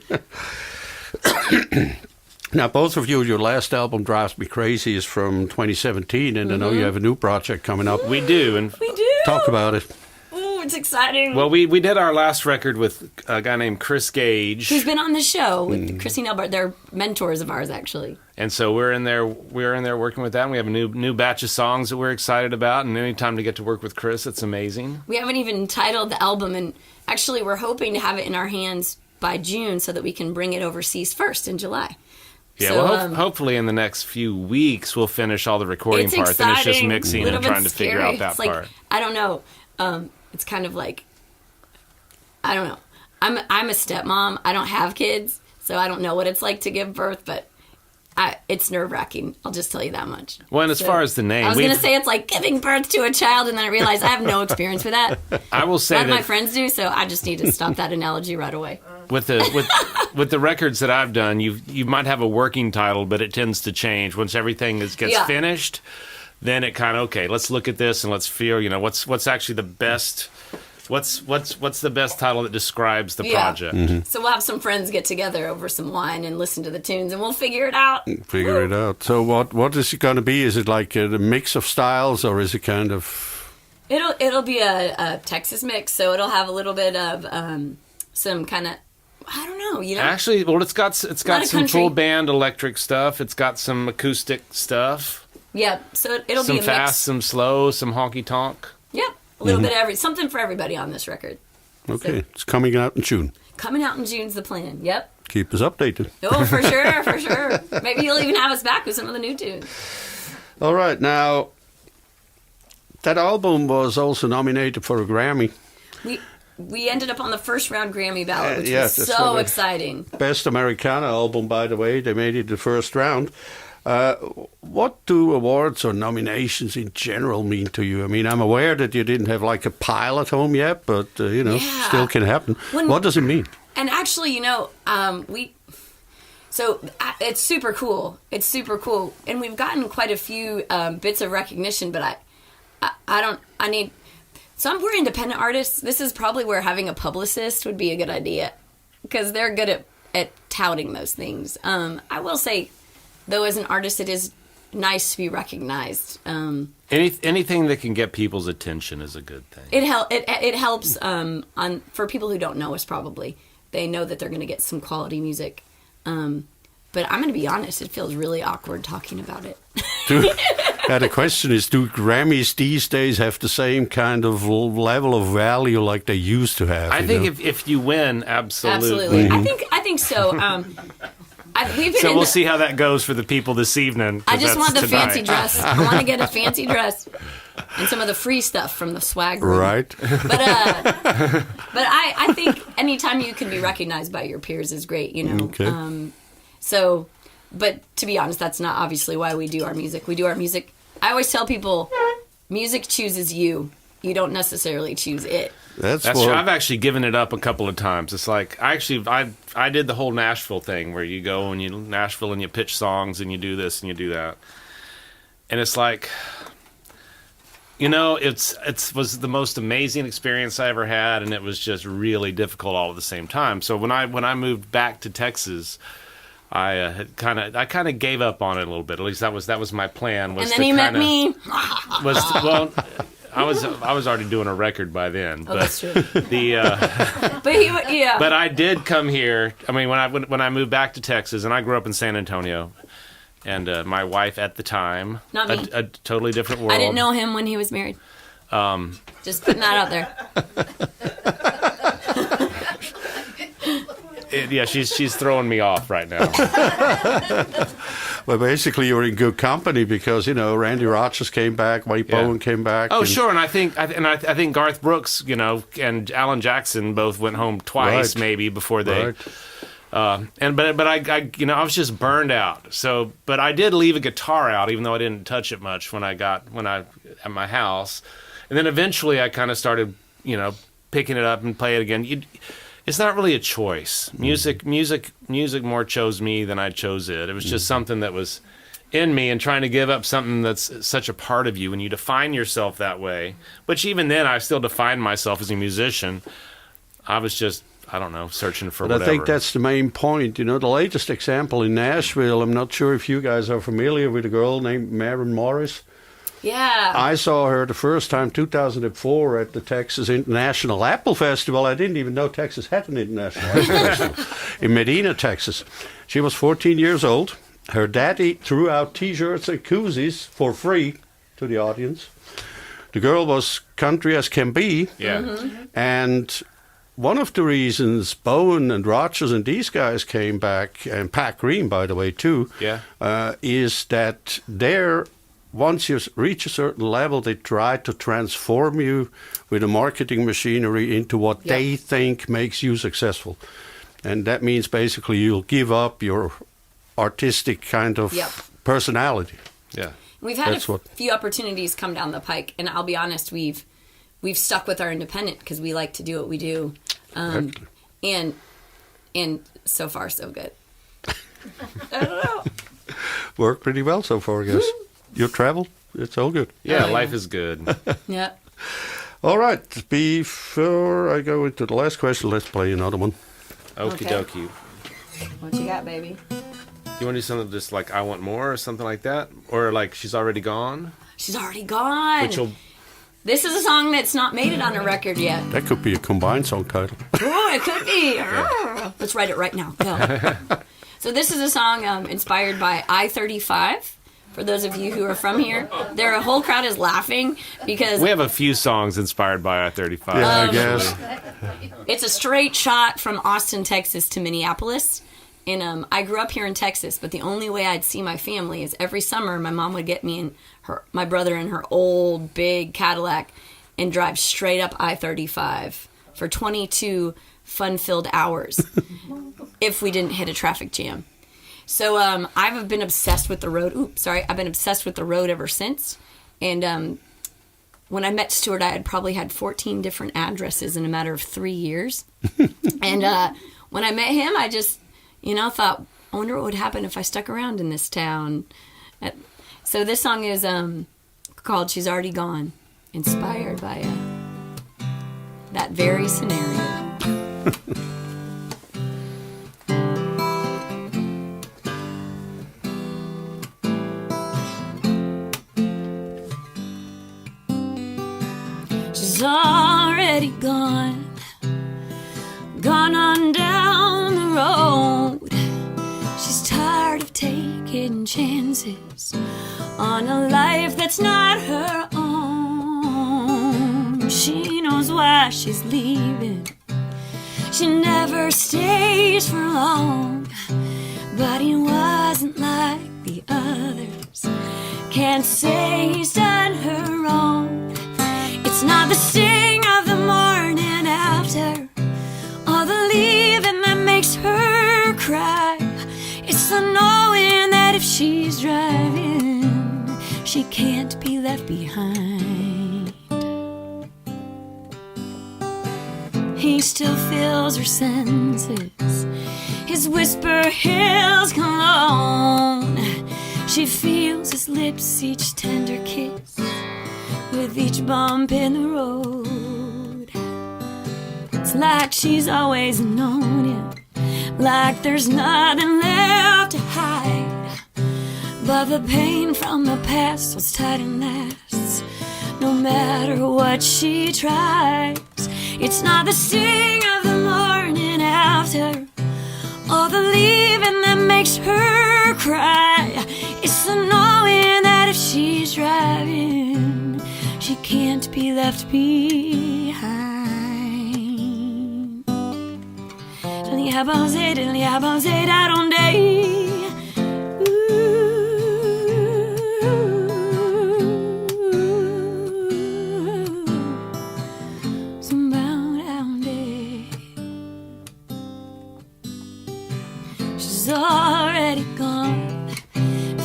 Now, both of you, your last album, Drives Me Crazy, is from 2017, and I know you have a new project coming up. We do. Talk about it. Ooh, it's exciting. Well, we did our last record with a guy named Chris Gage. Who's been on the show with Christine Elbert. They're mentors of ours, actually. And so we're in there working with that. And we have a new batch of songs that we're excited about. And anytime to get to work with Chris, it's amazing. We haven't even titled the album, and actually we're hoping to have it in our hands by June so that we can bring it overseas first in July. Yeah, so, well, hopefully in the next few weeks we'll finish all the recording parts. And it's just mixing and trying to figure out that part. I don't know. It's kind of like, I don't know. I'm a stepmom. I don't have kids, so I don't know what it's like to give birth, but it's nerve-wracking. I'll just tell you that much. Well, and as far as the name... I was going to say it's like giving birth to a child, and then I realized I have no experience with that. I will say that my friends do, so I just need to stop that analogy right away. With the records that I've done, you might have a working title, but it tends to change. Once everything gets finished, then it kind of, okay, let's look at this and let's feel, what's actually the best... What's the best title that describes the project? Mm-hmm. So we'll have some friends get together over some wine and listen to the tunes, and we'll figure it out. So what is it going to be? Is it like a mix of styles, or is it kind of? It'll be a Texas mix, so it'll have a little bit of some kind of, I don't know, Actually, well, it's got some full band electric stuff. It's got some acoustic stuff. Yep. So it'll be a mix. Some fast, some slow, some honky tonk. Yep. A little bit of something for everybody on this record. Okay, so, it's coming out in June. Coming out in June's the plan. Yep. Keep us updated. Oh, for sure. Maybe you'll even have us back with some of the new tunes. All right, now that album was also nominated for a Grammy. We ended up on the first round Grammy ballot, which was so exciting. Best Americana album, by the way. They made it the first round. What do awards or nominations in general mean to you? I mean, I'm aware that you didn't have like a pile at home yet, but still can happen. What does it mean? And actually, it's super cool. It's super cool, and we've gotten quite a few bits of recognition. But we're independent artists. This is probably where having a publicist would be a good idea, because they're good at touting those things. I will say, though, as an artist, it is nice to be recognized. Anything that can get people's attention is a good thing. It helps for people who don't know us. Probably they know that they're going to get some quality music. But I'm going to be honest; it feels really awkward talking about it. The question is: do Grammys these days have the same kind of level of value like they used to have? I think if you win, absolutely. Mm-hmm. I think so. We'll see how that goes for the people this evening. I just want the fancy dress. I want to get a fancy dress and some of the free stuff from the swag room. Right. But I think anytime you can be recognized by your peers is great, Okay. But to be honest, that's not obviously why we do our music. We do our music. I always tell people, music chooses you. You don't necessarily choose it. That's true. I've actually given it up a couple of times. It's like I did the whole Nashville thing where you go and Nashville and you pitch songs and you do this and you do that, and it's like, it was the most amazing experience I ever had, and it was just really difficult all at the same time. So when I moved back to Texas, I kind of gave up on it a little bit. At least that was my plan. And then you met me. I was already doing a record by then. Oh, that's true. But I did come here. I mean, when I moved back to Texas, and I grew up in San Antonio, and my wife at the time, not me, a totally different world. I didn't know him when he was married. Just putting that out there. she's throwing me off right now. Well, basically, you're in good company because Randy Rogers came back, White Bowen came back. Oh, sure, and I think Garth Brooks, and Alan Jackson both went home twice, maybe before they. Right. But I was just burned out. So, but I did leave a guitar out, even though I didn't touch it much when I at my house, and then eventually I kind of started, picking it up and play it again. It's not really a choice. Music more chose me than I chose it. It was just something that was in me, and trying to give up something that's such a part of you, and you define yourself that way. Which even then, I still defined myself as a musician. I was just, I don't know, searching for whatever. I think that's the main point. The latest example in Nashville, I'm not sure if you guys are familiar with a girl named Maren Morris. Yeah. I saw her the first time, 2004, at the Texas International Apple Festival. I didn't even know Texas had an International Apple Festival in Medina, Texas. She was 14 years old. Her daddy threw out T-shirts and koozies for free to the audience. The girl was country as can be. Yeah. Mm-hmm. And one of the reasons Bowen and Rogers and these guys came back, and Pat Green, by the way, too, is that once you reach a certain level, they try to transform you with a marketing machinery into what they think makes you successful. And that means basically you'll give up your artistic kind of personality. Yeah. We've had few opportunities come down the pike, and I'll be honest, we've stuck with our independent because we like to do what we do. And so far, so good. I don't know. Worked pretty well so far, I guess. Your travel, it's all good. Yeah, life is good. Yeah. All right. Before I go into the last question, let's play another one. Okie dokie. What you got, baby? You want to do something just like I Want More or something like that? Or like She's Already Gone? She's Already Gone. This is a song that's not made it on a record yet. That could be a combined song title. Oh, it could be. Let's write it right now. Go. So this is a song inspired by I-35. For those of you who are from here, their whole crowd is laughing because we have a few songs inspired by I-35. Yeah, I guess. It's a straight shot from Austin, Texas to Minneapolis. And I grew up here in Texas, but the only way I'd see my family is every summer my mom would get me and my brother in her old big Cadillac and drive straight up I-35 for 22 fun-filled hours if we didn't hit a traffic jam. So I've been obsessed with the road. I've been obsessed with the road ever since. And when I met Stuart, I had probably had 14 different addresses in a matter of 3 years. And when I met him, I just, thought, I wonder what would happen if I stuck around in this town. So this song is called She's Already Gone, inspired by that very scenario. She's already gone on down the road. She's tired of taking chances on a life that's not her own. She knows why she's leaving. She never stays for long, but he wasn't like the others. Can't say he's done her wrong. It's not the sting of the morning after, or the leaving that makes her cry. It's the knowing that if she's driving, she can't be left behind. He still feels her senses, his whisper, his cologne. She feels his lips, each tender kiss, with each bump in the road. It's like she's always known him, like there's nothing left to hide. But the pain from the past was tight and lasts, no matter what she tries. It's not the sting of the morning after, or the leaving that makes her cry. It's the knowing that if she's driving, she can't be left behind. She's already gone,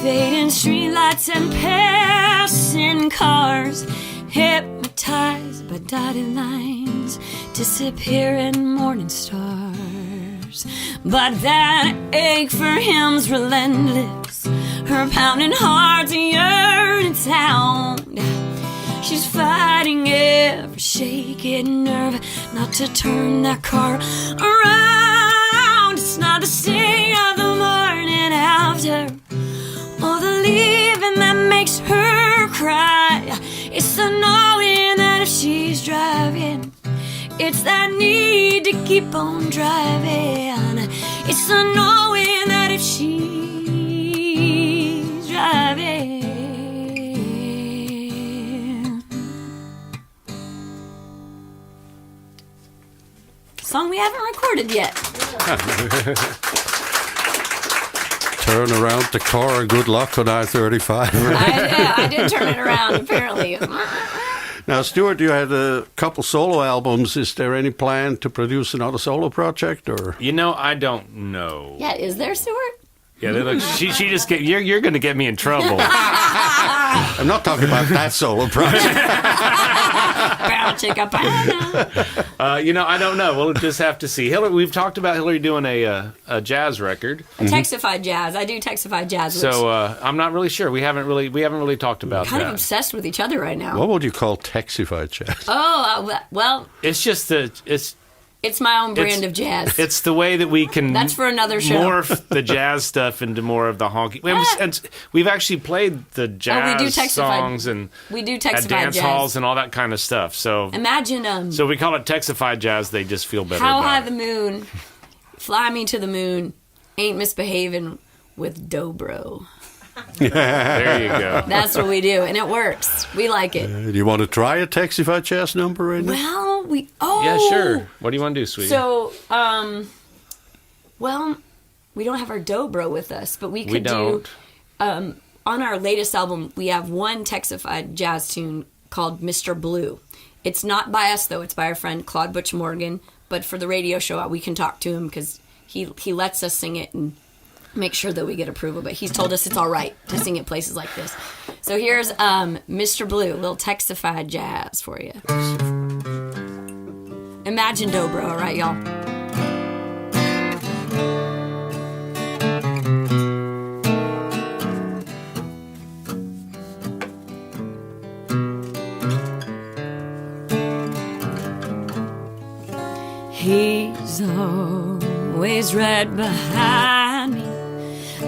fading streetlights and passing cars, hypnotized by dotted lines, disappearing morning stars. But that ache for him's relentless, her pounding heart's a yearning sound. She's fighting every shaking nerve not to turn that car around. It's not the sting of the morning after or the leaving that makes her cry. It's the knowing that if she's driving, it's that need to keep on driving. It's the knowing that if she's driving. Song we haven't recorded yet. Turn around the car, good luck on I-35. I did turn it around, apparently. Now, Stuart, you had a couple solo albums. Is there any plan to produce another solo project, or? You know, I don't know. Yeah, is there, Stuart? Yeah, look, she just get you're going to get me in trouble. I'm not talking about that solo project. You know, I don't know. We'll just have to see. Hilary, we've talked about Hilary doing a jazz record. Texified jazz. I do texified jazz. So I'm not really sure. We haven't really talked about that. Kind of obsessed with each other right now. What would you call texified jazz? Oh, well, it's just it's my own brand of jazz. It's the way that we can. That's for another show. Morph the jazz stuff into more of the honky. And we've actually played the jazz songs and we do at texified dance jazz. halls and all that kind of stuff. So imagine. So we call it texified jazz. They just feel better. How about high it. the moon, fly me to the moon, ain't misbehaving with dobro. There you go. That's what we do, and it works. We like it. Do you want to try a texified jazz number right now? Well, yeah, sure. What do you want to do, sweetie? So, well, we don't have our dobro with us, but we could do. On our latest album, we have one texified jazz tune called Mr. Blue. It's not by us though; it's by our friend Claude Butch Morgan. But for the radio show, we can talk to him because he lets us sing it and make sure that we get approval, but he's told us it's all right to sing at places like this. So here's Mr. Blue, a little texified jazz for you. Imagine dobro, all right, y'all? He's always right behind me,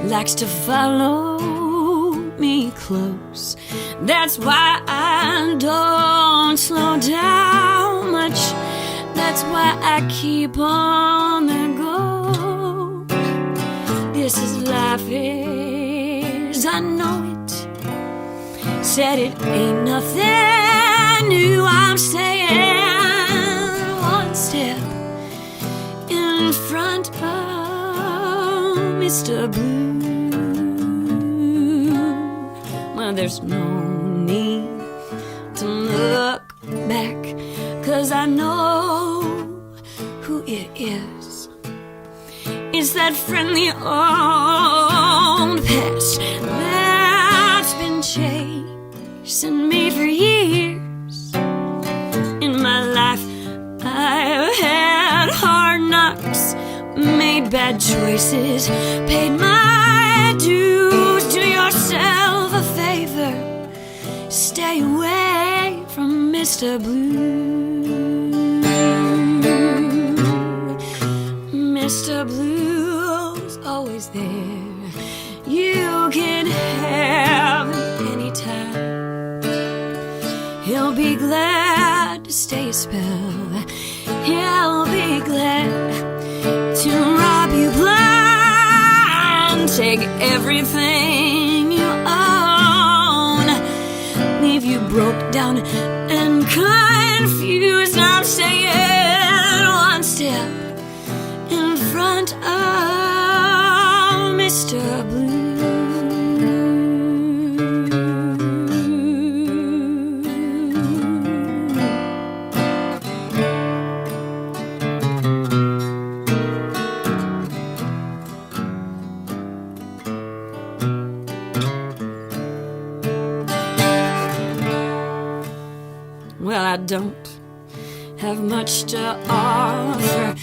likes to follow me close. That's why I don't slow down much. That's why I keep on the go. This is life as I know it. Said it ain't nothing new. I'm staying one step in front of Mr. Blue. Well, there's no need to look back, 'cause I know who it is. It's that friendly old past that's been chasing me for years. In my life I've had hard knocks, made bad choices, paid my dues. Do yourself a favor, stay away from Mr. Blue. Mr. Blue's always there. You can have him anytime. He'll be glad to stay a spell. He'll be glad to rob you blind, take everything you own, leave you broke down and confused. I'm staying one step in front front of Mr. Blue. Well, I don't have much to offer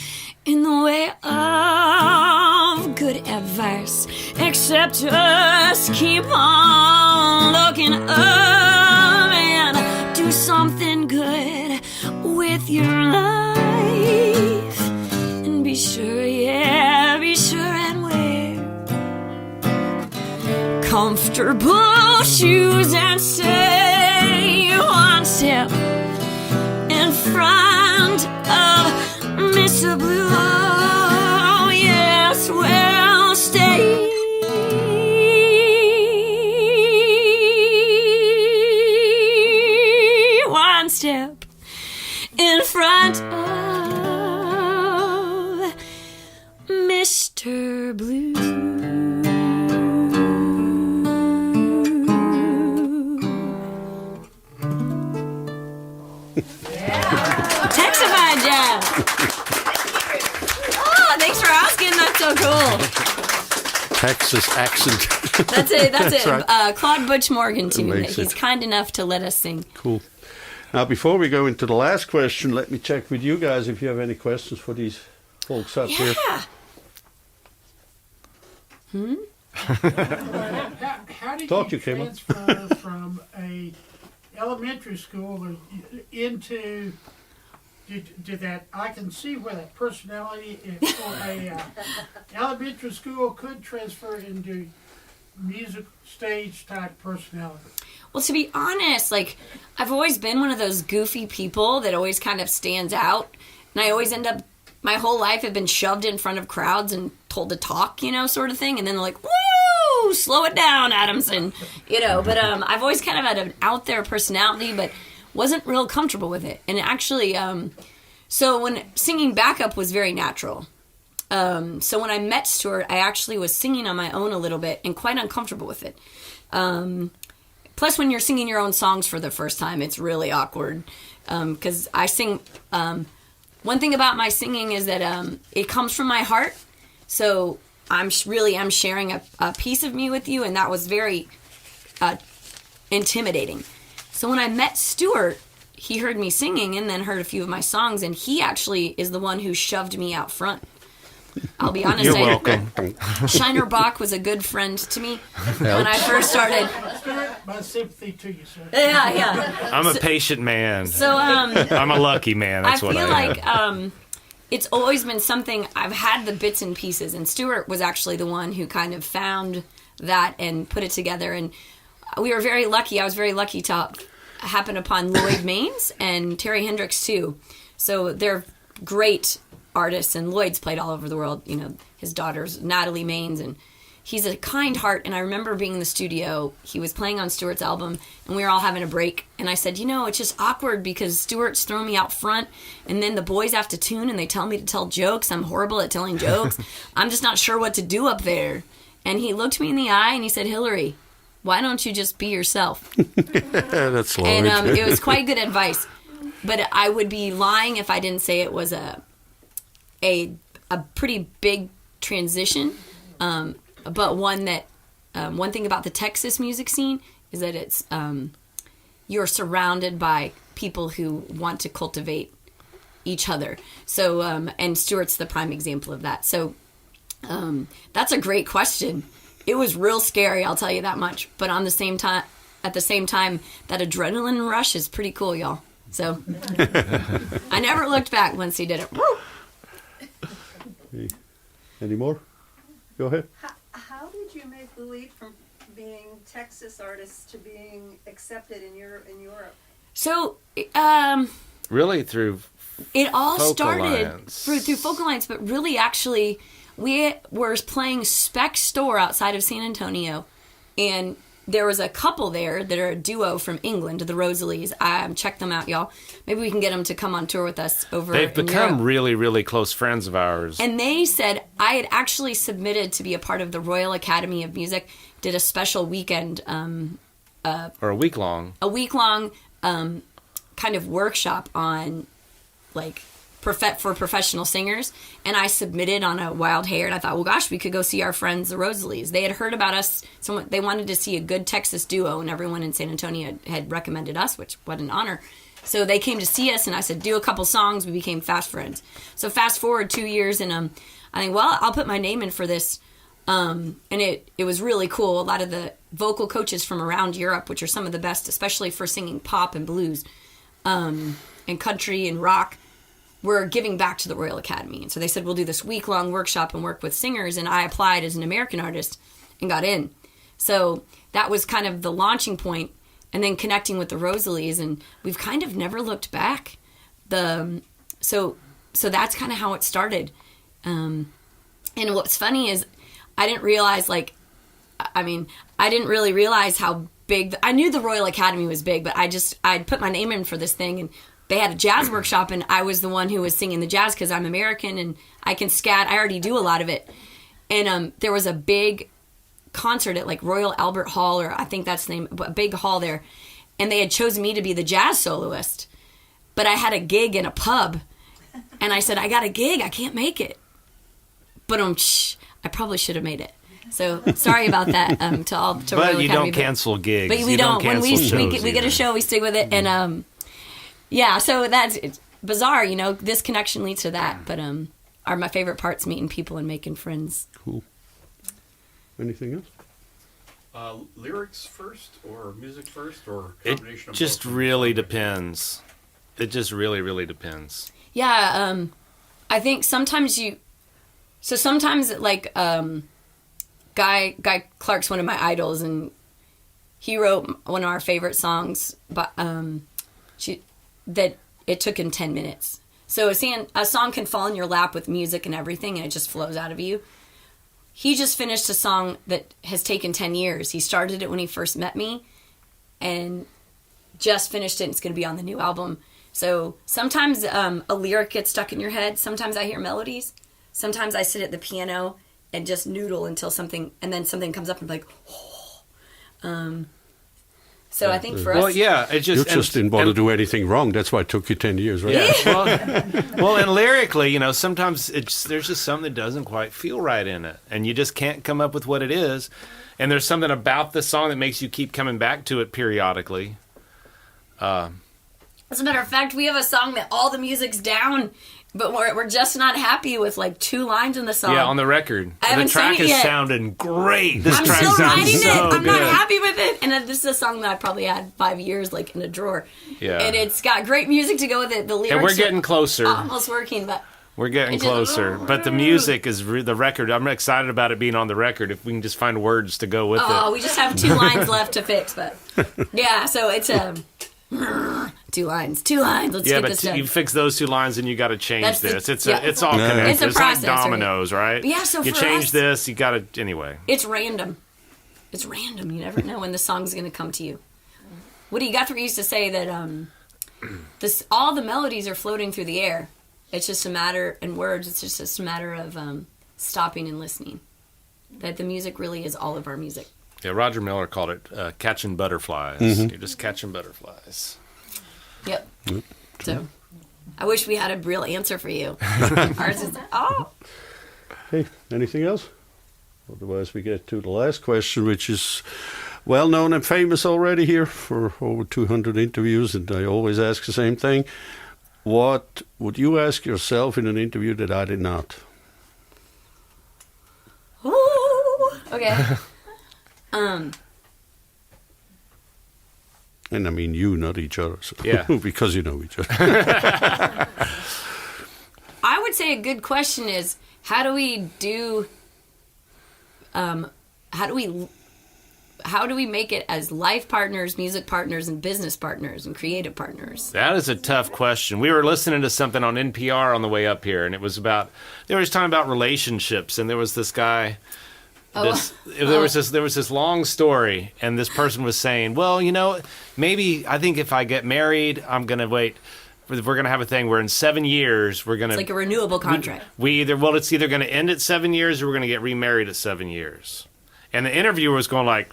in the way of good advice, except just keep on looking up and do something good with your life. And be sure, yeah, be sure and wear comfortable shoes and stay one step in front of Mr. Blue. Oh, yes, well, stay one step in front of Mr. Blue. Texified jazz. Oh, thanks for asking. That's so cool. Texas accent. That's it. That's it. Right. Claude Butch Morgan to me. Amazing. He's kind enough to let us sing. Cool. Now, before we go into the last question, let me check with you guys if you have any questions for these folks up here. How did Talk you to you, Kayla. transfer from a elementary school into did that? I can see where that personality for a elementary school could transfer into music stage type personality. Well, to be honest, like, I've always been one of those goofy people that always kind of stands out. And I always end up, my whole life, have been shoved in front of crowds and told to talk, you know, sort of thing. And then they're like, woo, slow it down, Adamson. You know, but I've always kind of had an out there personality, but wasn't real comfortable with it. And actually, so when singing backup was very natural. So when I met Stuart, I actually was singing on my own a little bit and quite uncomfortable with it. Plus, when you're singing your own songs for the first time, it's really awkward. Because I sing... one thing about my singing is that it comes from my heart. So I'm sharing a piece of me with you, and that was very intimidating. So when I met Stuart, he heard me singing and then heard a few of my songs, and he actually is the one who shoved me out front. I'll be honest. You're welcome. Shiner Bach was a good friend to me when I first started. My sympathy to you, sir. Yeah. I'm a patient man. So I'm a lucky man. That's what I am. I feel like it's always been something I've had the bits and pieces, and Stuart was actually the one who kind of found that and put it together. And we were very lucky. I was very lucky to happen upon Lloyd Maines and Terry Hendricks too. So they're great artists, and Lloyd's played all over the world. You know, his daughter's Natalie Maines, and he's a kind heart. And I remember being in the studio, he was playing on Stuart's album, and we were all having a break. And I said, you know, it's just awkward because Stuart's throwing me out front, and then the boys have to tune, and they tell me to tell jokes. I'm horrible at telling jokes. I'm just not sure what to do up there. And he looked me in the eye, and he said, Hilary, why don't you just be yourself? That's Lloyd. And it was quite good advice. But I would be lying if I didn't say it was a pretty big transition, but one that one thing about the Texas music scene is that it's you're surrounded by people who want to cultivate each other. So and Stuart's the prime example of that. So that's a great question. It was real scary, I'll tell you that much. But at the same time, that adrenaline rush is pretty cool, y'all. So I never looked back once he did it. Any more? Go ahead. How did you make the leap from being Texas artists to being accepted in Europe? So, Really through it all Folk started Alliance. through Folk Alliance, but really, actually, we were playing Spec Store outside of San Antonio, and there was a couple there that are a duo from England, the Rosalies. Check them out, y'all. Maybe we can get them to come on tour with us over They've in become Europe. really, really close friends of ours. And they said I had actually submitted to be a part of the Royal Academy of Music, did a special weekend, or a week long. Kind of workshop on, like, for professional singers, and I submitted on a wild hair, and I thought, well, gosh, we could go see our friends, the Rosalies. They had heard about us. They wanted to see a good Texas duo, and everyone in San Antonio had recommended us, which, what an honor. So they came to see us, and I said, do a couple songs. We became fast friends. So fast forward 2 years, and I think, well, I'll put my name in for this. And it was really cool. A lot of the vocal coaches from around Europe, which are some of the best, especially for singing pop and blues, and country and rock, were giving back to the Royal Academy. And so they said, we'll do this week-long workshop and work with singers. And I applied as an American artist and got in. So that was kind of the launching point, and then connecting with the Rosalies. And we've kind of never looked back. So that's kind of how it started. And what's funny is I didn't realize, I didn't really realize how big, I knew the Royal Academy was big, but I'd put my name in for this thing, and they had a jazz workshop, and I was the one who was singing the jazz because I'm American and I can scat. I already do a lot of it. And there was a big concert at Royal Albert Hall, or I think that's the name, a big hall there. And they had chosen me to be the jazz soloist. But I had a gig in a pub, and I said, I got a gig. I can't make it. But I probably should have made it. So sorry about that to Royal But Academy. you don't cancel gigs. But we don't. When we get a either. show, we stick with it. And yeah, so it's bizarre, this connection leads to that. But are my favorite parts meeting people and making friends. Cool. Anything else? Lyrics first, or music first, or It combination of just both? really depends. It just really, really depends. Yeah, I think sometimes Guy Clark's one of my idols, and he wrote one of our favorite songs, but that it took him 10 minutes. So a song can fall in your lap with music and everything, and it just flows out of you. He just finished a song that has taken 10 years. He started it when he first met me, and just finished it, and it's going to be on the new album. So sometimes a lyric gets stuck in your head. Sometimes I hear melodies. Sometimes I sit at the piano and just noodle until something comes up and I'm like, oh. So I think for us... Well, yeah, you just didn't want to do anything wrong. That's why it took you 10 years, right? Yeah. Well, and lyrically, sometimes there's just something that doesn't quite feel right in it, and you just can't come up with what it is. And there's something about the song that makes you keep coming back to it periodically. As a matter of fact, we have a song that all the music's down, but we're just not happy with 2 lines in the song. Yeah, on the record. I haven't the track sung it is yet. sounding great. This I'm track still sounds writing so it. I'm good. not happy with it. And this is a song that I probably had 5 years in a drawer. Yeah. And it's got great music to go with it. The lyrics And we're getting closer. are almost working, but We're getting closer. But the music is the record. I'm excited about it being on the record if we can just find words to go with it. we just have 2 lines left to fix. But yeah, so it's 2 lines. Let's Yeah, get this but done. you fix those 2 lines and you got to change That's the- this. It's yeah. it's all connected. It's a like process, right? dominoes, right? Yeah, so you for change us- this, you got to anyway. It's random. It's random. You never know when the song's going to come to you. Woody Guthrie used to say that all the melodies are floating through the air. It's just a matter, in words, it's just a matter of stopping and listening. That the music really is all of our music. Yeah, Roger Miller called it catching butterflies. Mm-hmm. You're just catching butterflies. Yep. So, I wish we had a real answer for you. Ours is, Hey, anything else? Otherwise, we get to the last question, which is well known and famous already here for over 200 interviews, and I always ask the same thing. What would you ask yourself in an interview that I did not? ooh, okay. And I mean you, not each other. So Yeah. because you know each other. I would say a good question is, how do we make it as life partners, music partners, and business partners, and creative partners? That is a tough question. We were listening to something on NPR on the way up here, and they were talking about relationships, and there was this guy, there was this long story, and this person was saying, well, maybe I think if I get married, I'm going to wait. We're going to have a thing where in 7 years we're going to... It's like a renewable contract. It's either going to end at 7 years or we're going to get remarried at 7 years. And the interviewer was going like,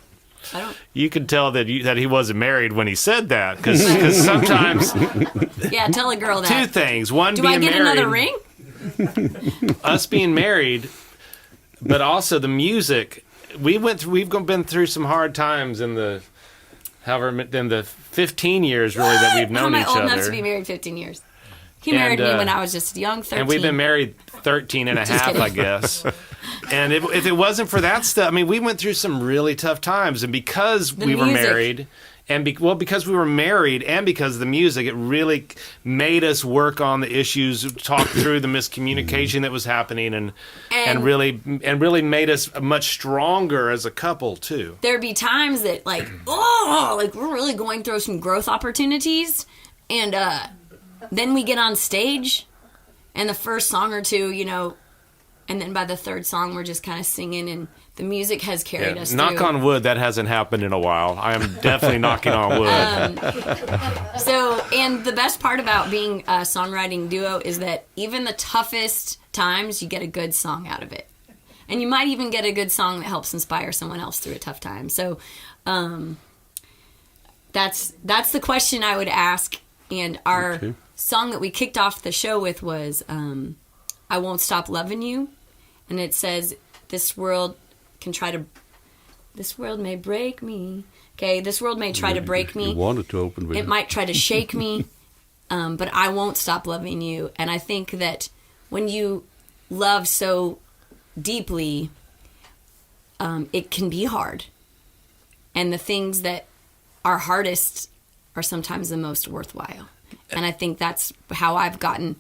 you could tell that he wasn't married when he said that, because sometimes... Yeah, tell a girl that. Two things. One, do being I get married, another ring? Us being married, but also the music. We've been through some hard times in the 15 years really that we've known each other. How am I old enough to be married 15 years? He married me when I was just young, 13. And we've been married 13 and a half, I guess. And if it wasn't for that stuff, we went through some really tough times. And because we were married, because we were married and because of the music, it really made us work on the issues, talk through the miscommunication that was happening, and really made us much stronger as a couple too. There'd be times that we're really going through some growth opportunities, and then we get on stage, and the first song or two, and then by the third song we're just kind of singing, and the music has carried us knock through. on wood, that hasn't happened in a while. I am definitely knocking on wood. And the best part about being a songwriting duo is that even the toughest times, you get a good song out of it. And you might even get a good song that helps inspire someone else through a tough time. So that's the question I would ask. And our song that we kicked off the show with was I Won't Stop Loving You. And it says, this world may break me. Okay, this world may try to break me. You wanted to open with it might try to shake me, but I won't stop loving you. And I think that when you love so deeply, it can be hard. And the things that are hardest are sometimes the most worthwhile. And I think that's how I've gotten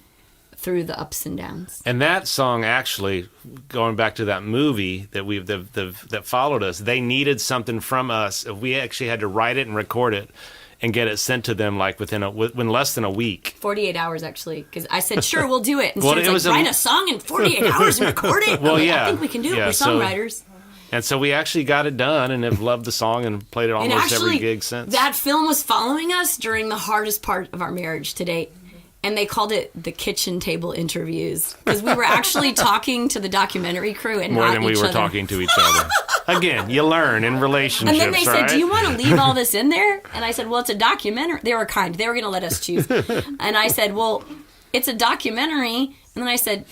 through the ups and downs. And that song, actually, going back to that movie that followed us, they needed something from us. We actually had to write it and record it and get it sent to them like within less than a week. 48 hours, actually, because I said, sure, we'll do it. And well, Stuart's like, write a song in 48 hours and record it? Well, yeah. I think we can do it. We're songwriters. And so we actually got it done and have loved the song and played it almost every gig since. That film was following us during the hardest part of our marriage to date. And they called it the kitchen table interviews because we were actually talking to the documentary crew and more not than we each were other. Talking to each other. Again, you learn in relationships. And then they right? said, "Do you want to leave all this in there?" And I said, "Well, it's a documentary." They were kind. They were going to let us choose. And I said, "Well, it's a documentary." And then I said,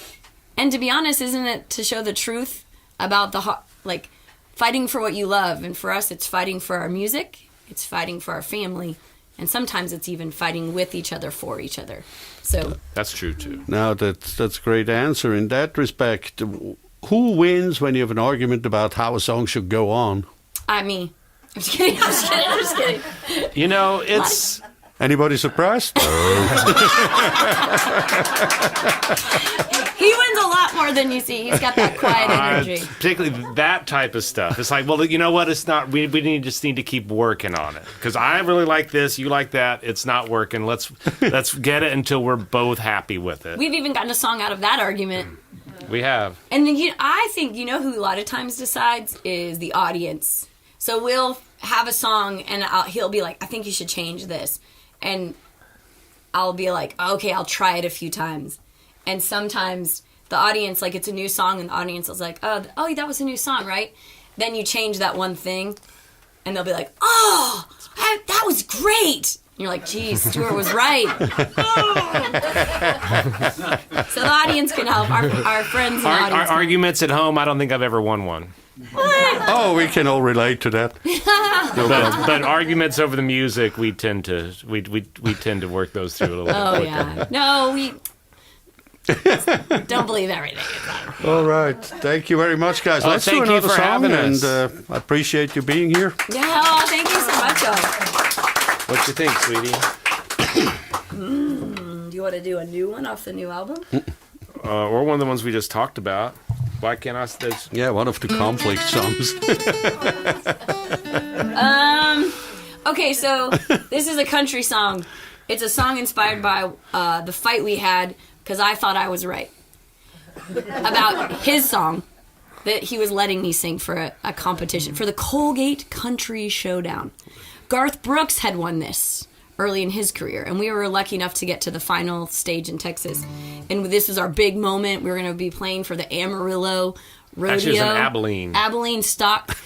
"And to be honest, isn't it to show the truth about fighting for what you love? And for us, it's fighting for our music. It's fighting for our family." And sometimes it's even fighting with each other for each other. So that's true too. Now that's a great answer in that respect. Who wins when you have an argument about how a song should go on? Me. I'm just kidding. I'm just kidding. It's. Anybody surprised? He wins a lot more than you see. He's got that quiet energy. Particularly that type of stuff. It's like, well, you know what? It's not. We just need to keep working on it because I really like this. You like that. It's not working. Let's get it until we're both happy with it. We've even gotten a song out of that argument. We have. And then I think who a lot of times decides is the audience. So we'll have a song and he'll be like, "I think you should change this," and I'll be like, "Okay, I'll try it a few times." And sometimes the audience, it's a new song, and the audience is like, oh, that was a new song, right? Then you change that one thing, and they'll be like, "Oh, that was great." And you're like, "Geez, Stuart was right." So the audience can help. Our friends in the audience. Arguments at home, I don't think I've ever won one. Oh, we can all relate to that. But arguments over the music, we tend to work those through a little bit. Oh, yeah. No, we... Don't believe everything. All right. Thank you very much, guys. Let's do another song, and I appreciate you being here. Yeah, thank you so much. What you think, sweetie? Do you want to do a new one off the new album? Or one of the ones we just talked about. Why can't I? Yeah, one of the conflict songs. Okay, so this is a country song. It's a song inspired by the fight we had because I thought I was right about his song. that he was letting me sing for a competition, for the Colgate Country Showdown. Garth Brooks had won this early in his career, and we were lucky enough to get to the final stage in Texas. And this was our big moment. We were going to be playing for the Amarillo Rodeo. Actually, it was in Abilene Stock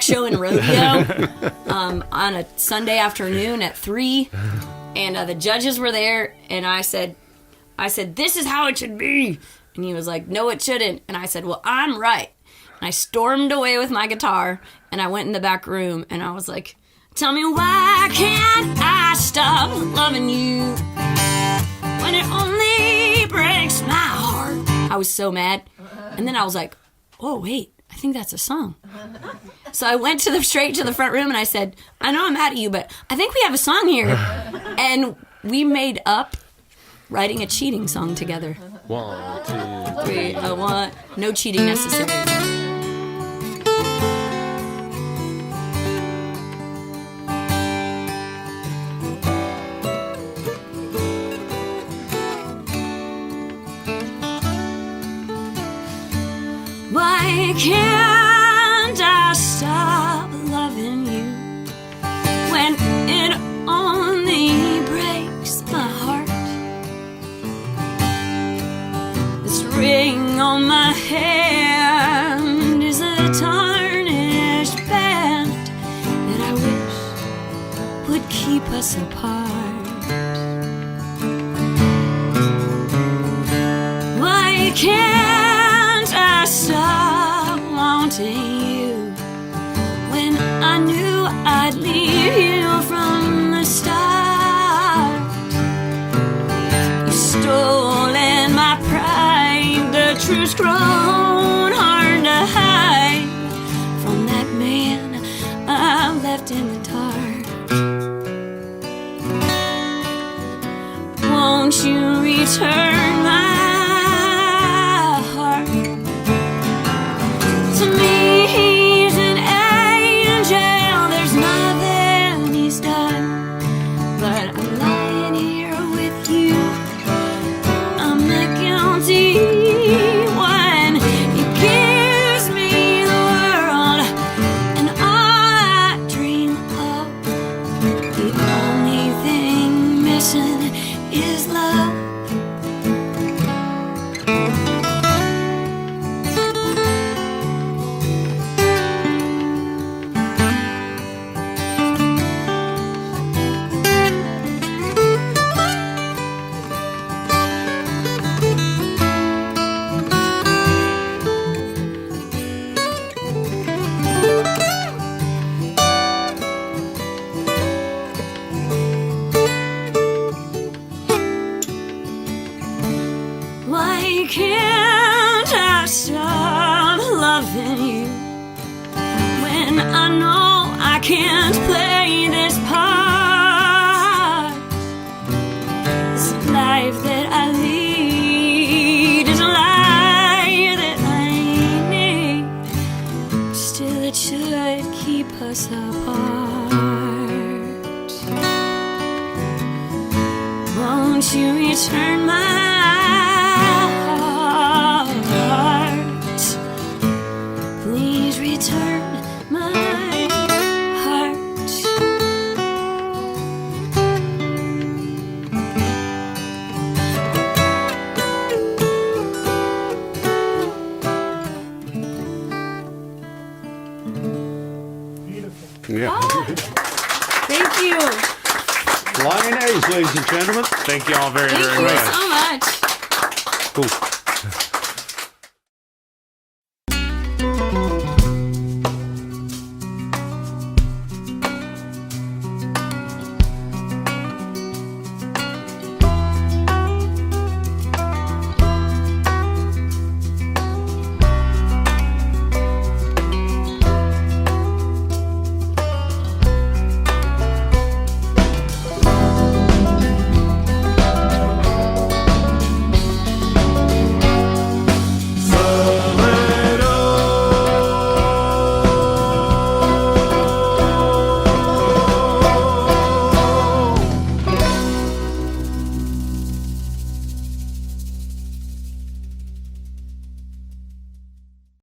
Show and Rodeo on a Sunday afternoon at 3. And the judges were there, and I said, this is how it should be. And he was like, no, it shouldn't. And I said, well, I'm right. And I stormed away with my guitar, and I went in the back room, and I was like, tell me why can't I stop loving you when it only breaks my heart? I was so mad. And then I was like, oh, wait, I think that's a song. So I went straight to the front room, and I said, I know I'm mad at you, but I think we have a song here. And we made up writing a cheating song together. 1, 2, 3, 1. No cheating necessary. Why can't I stop loving you when it only breaks my heart? This ring on my hand is a tarnished band that I wish would keep us apart. Why can't I stop wanting you when I knew I'd leave you from the start? You've stolen my pride, the truth's grown hard to hide from that man I left in the dark. Won't you return my heart to me? He's an angel, there's nothing he's done, but I'm lying here with you. I'm the guilty one. He gives me the world, and all I dream of. The only thing missing is love. Why can't I stop loving you when I know I can't play this part? This life that I lead is a lie that I need. Still, it should keep us apart. Won't you return my heart? Please return my heart. Beautiful. Yeah. Thank you. Flyin A's, ladies and gentlemen. Thank you all very, Thank very you much. so much. Cool.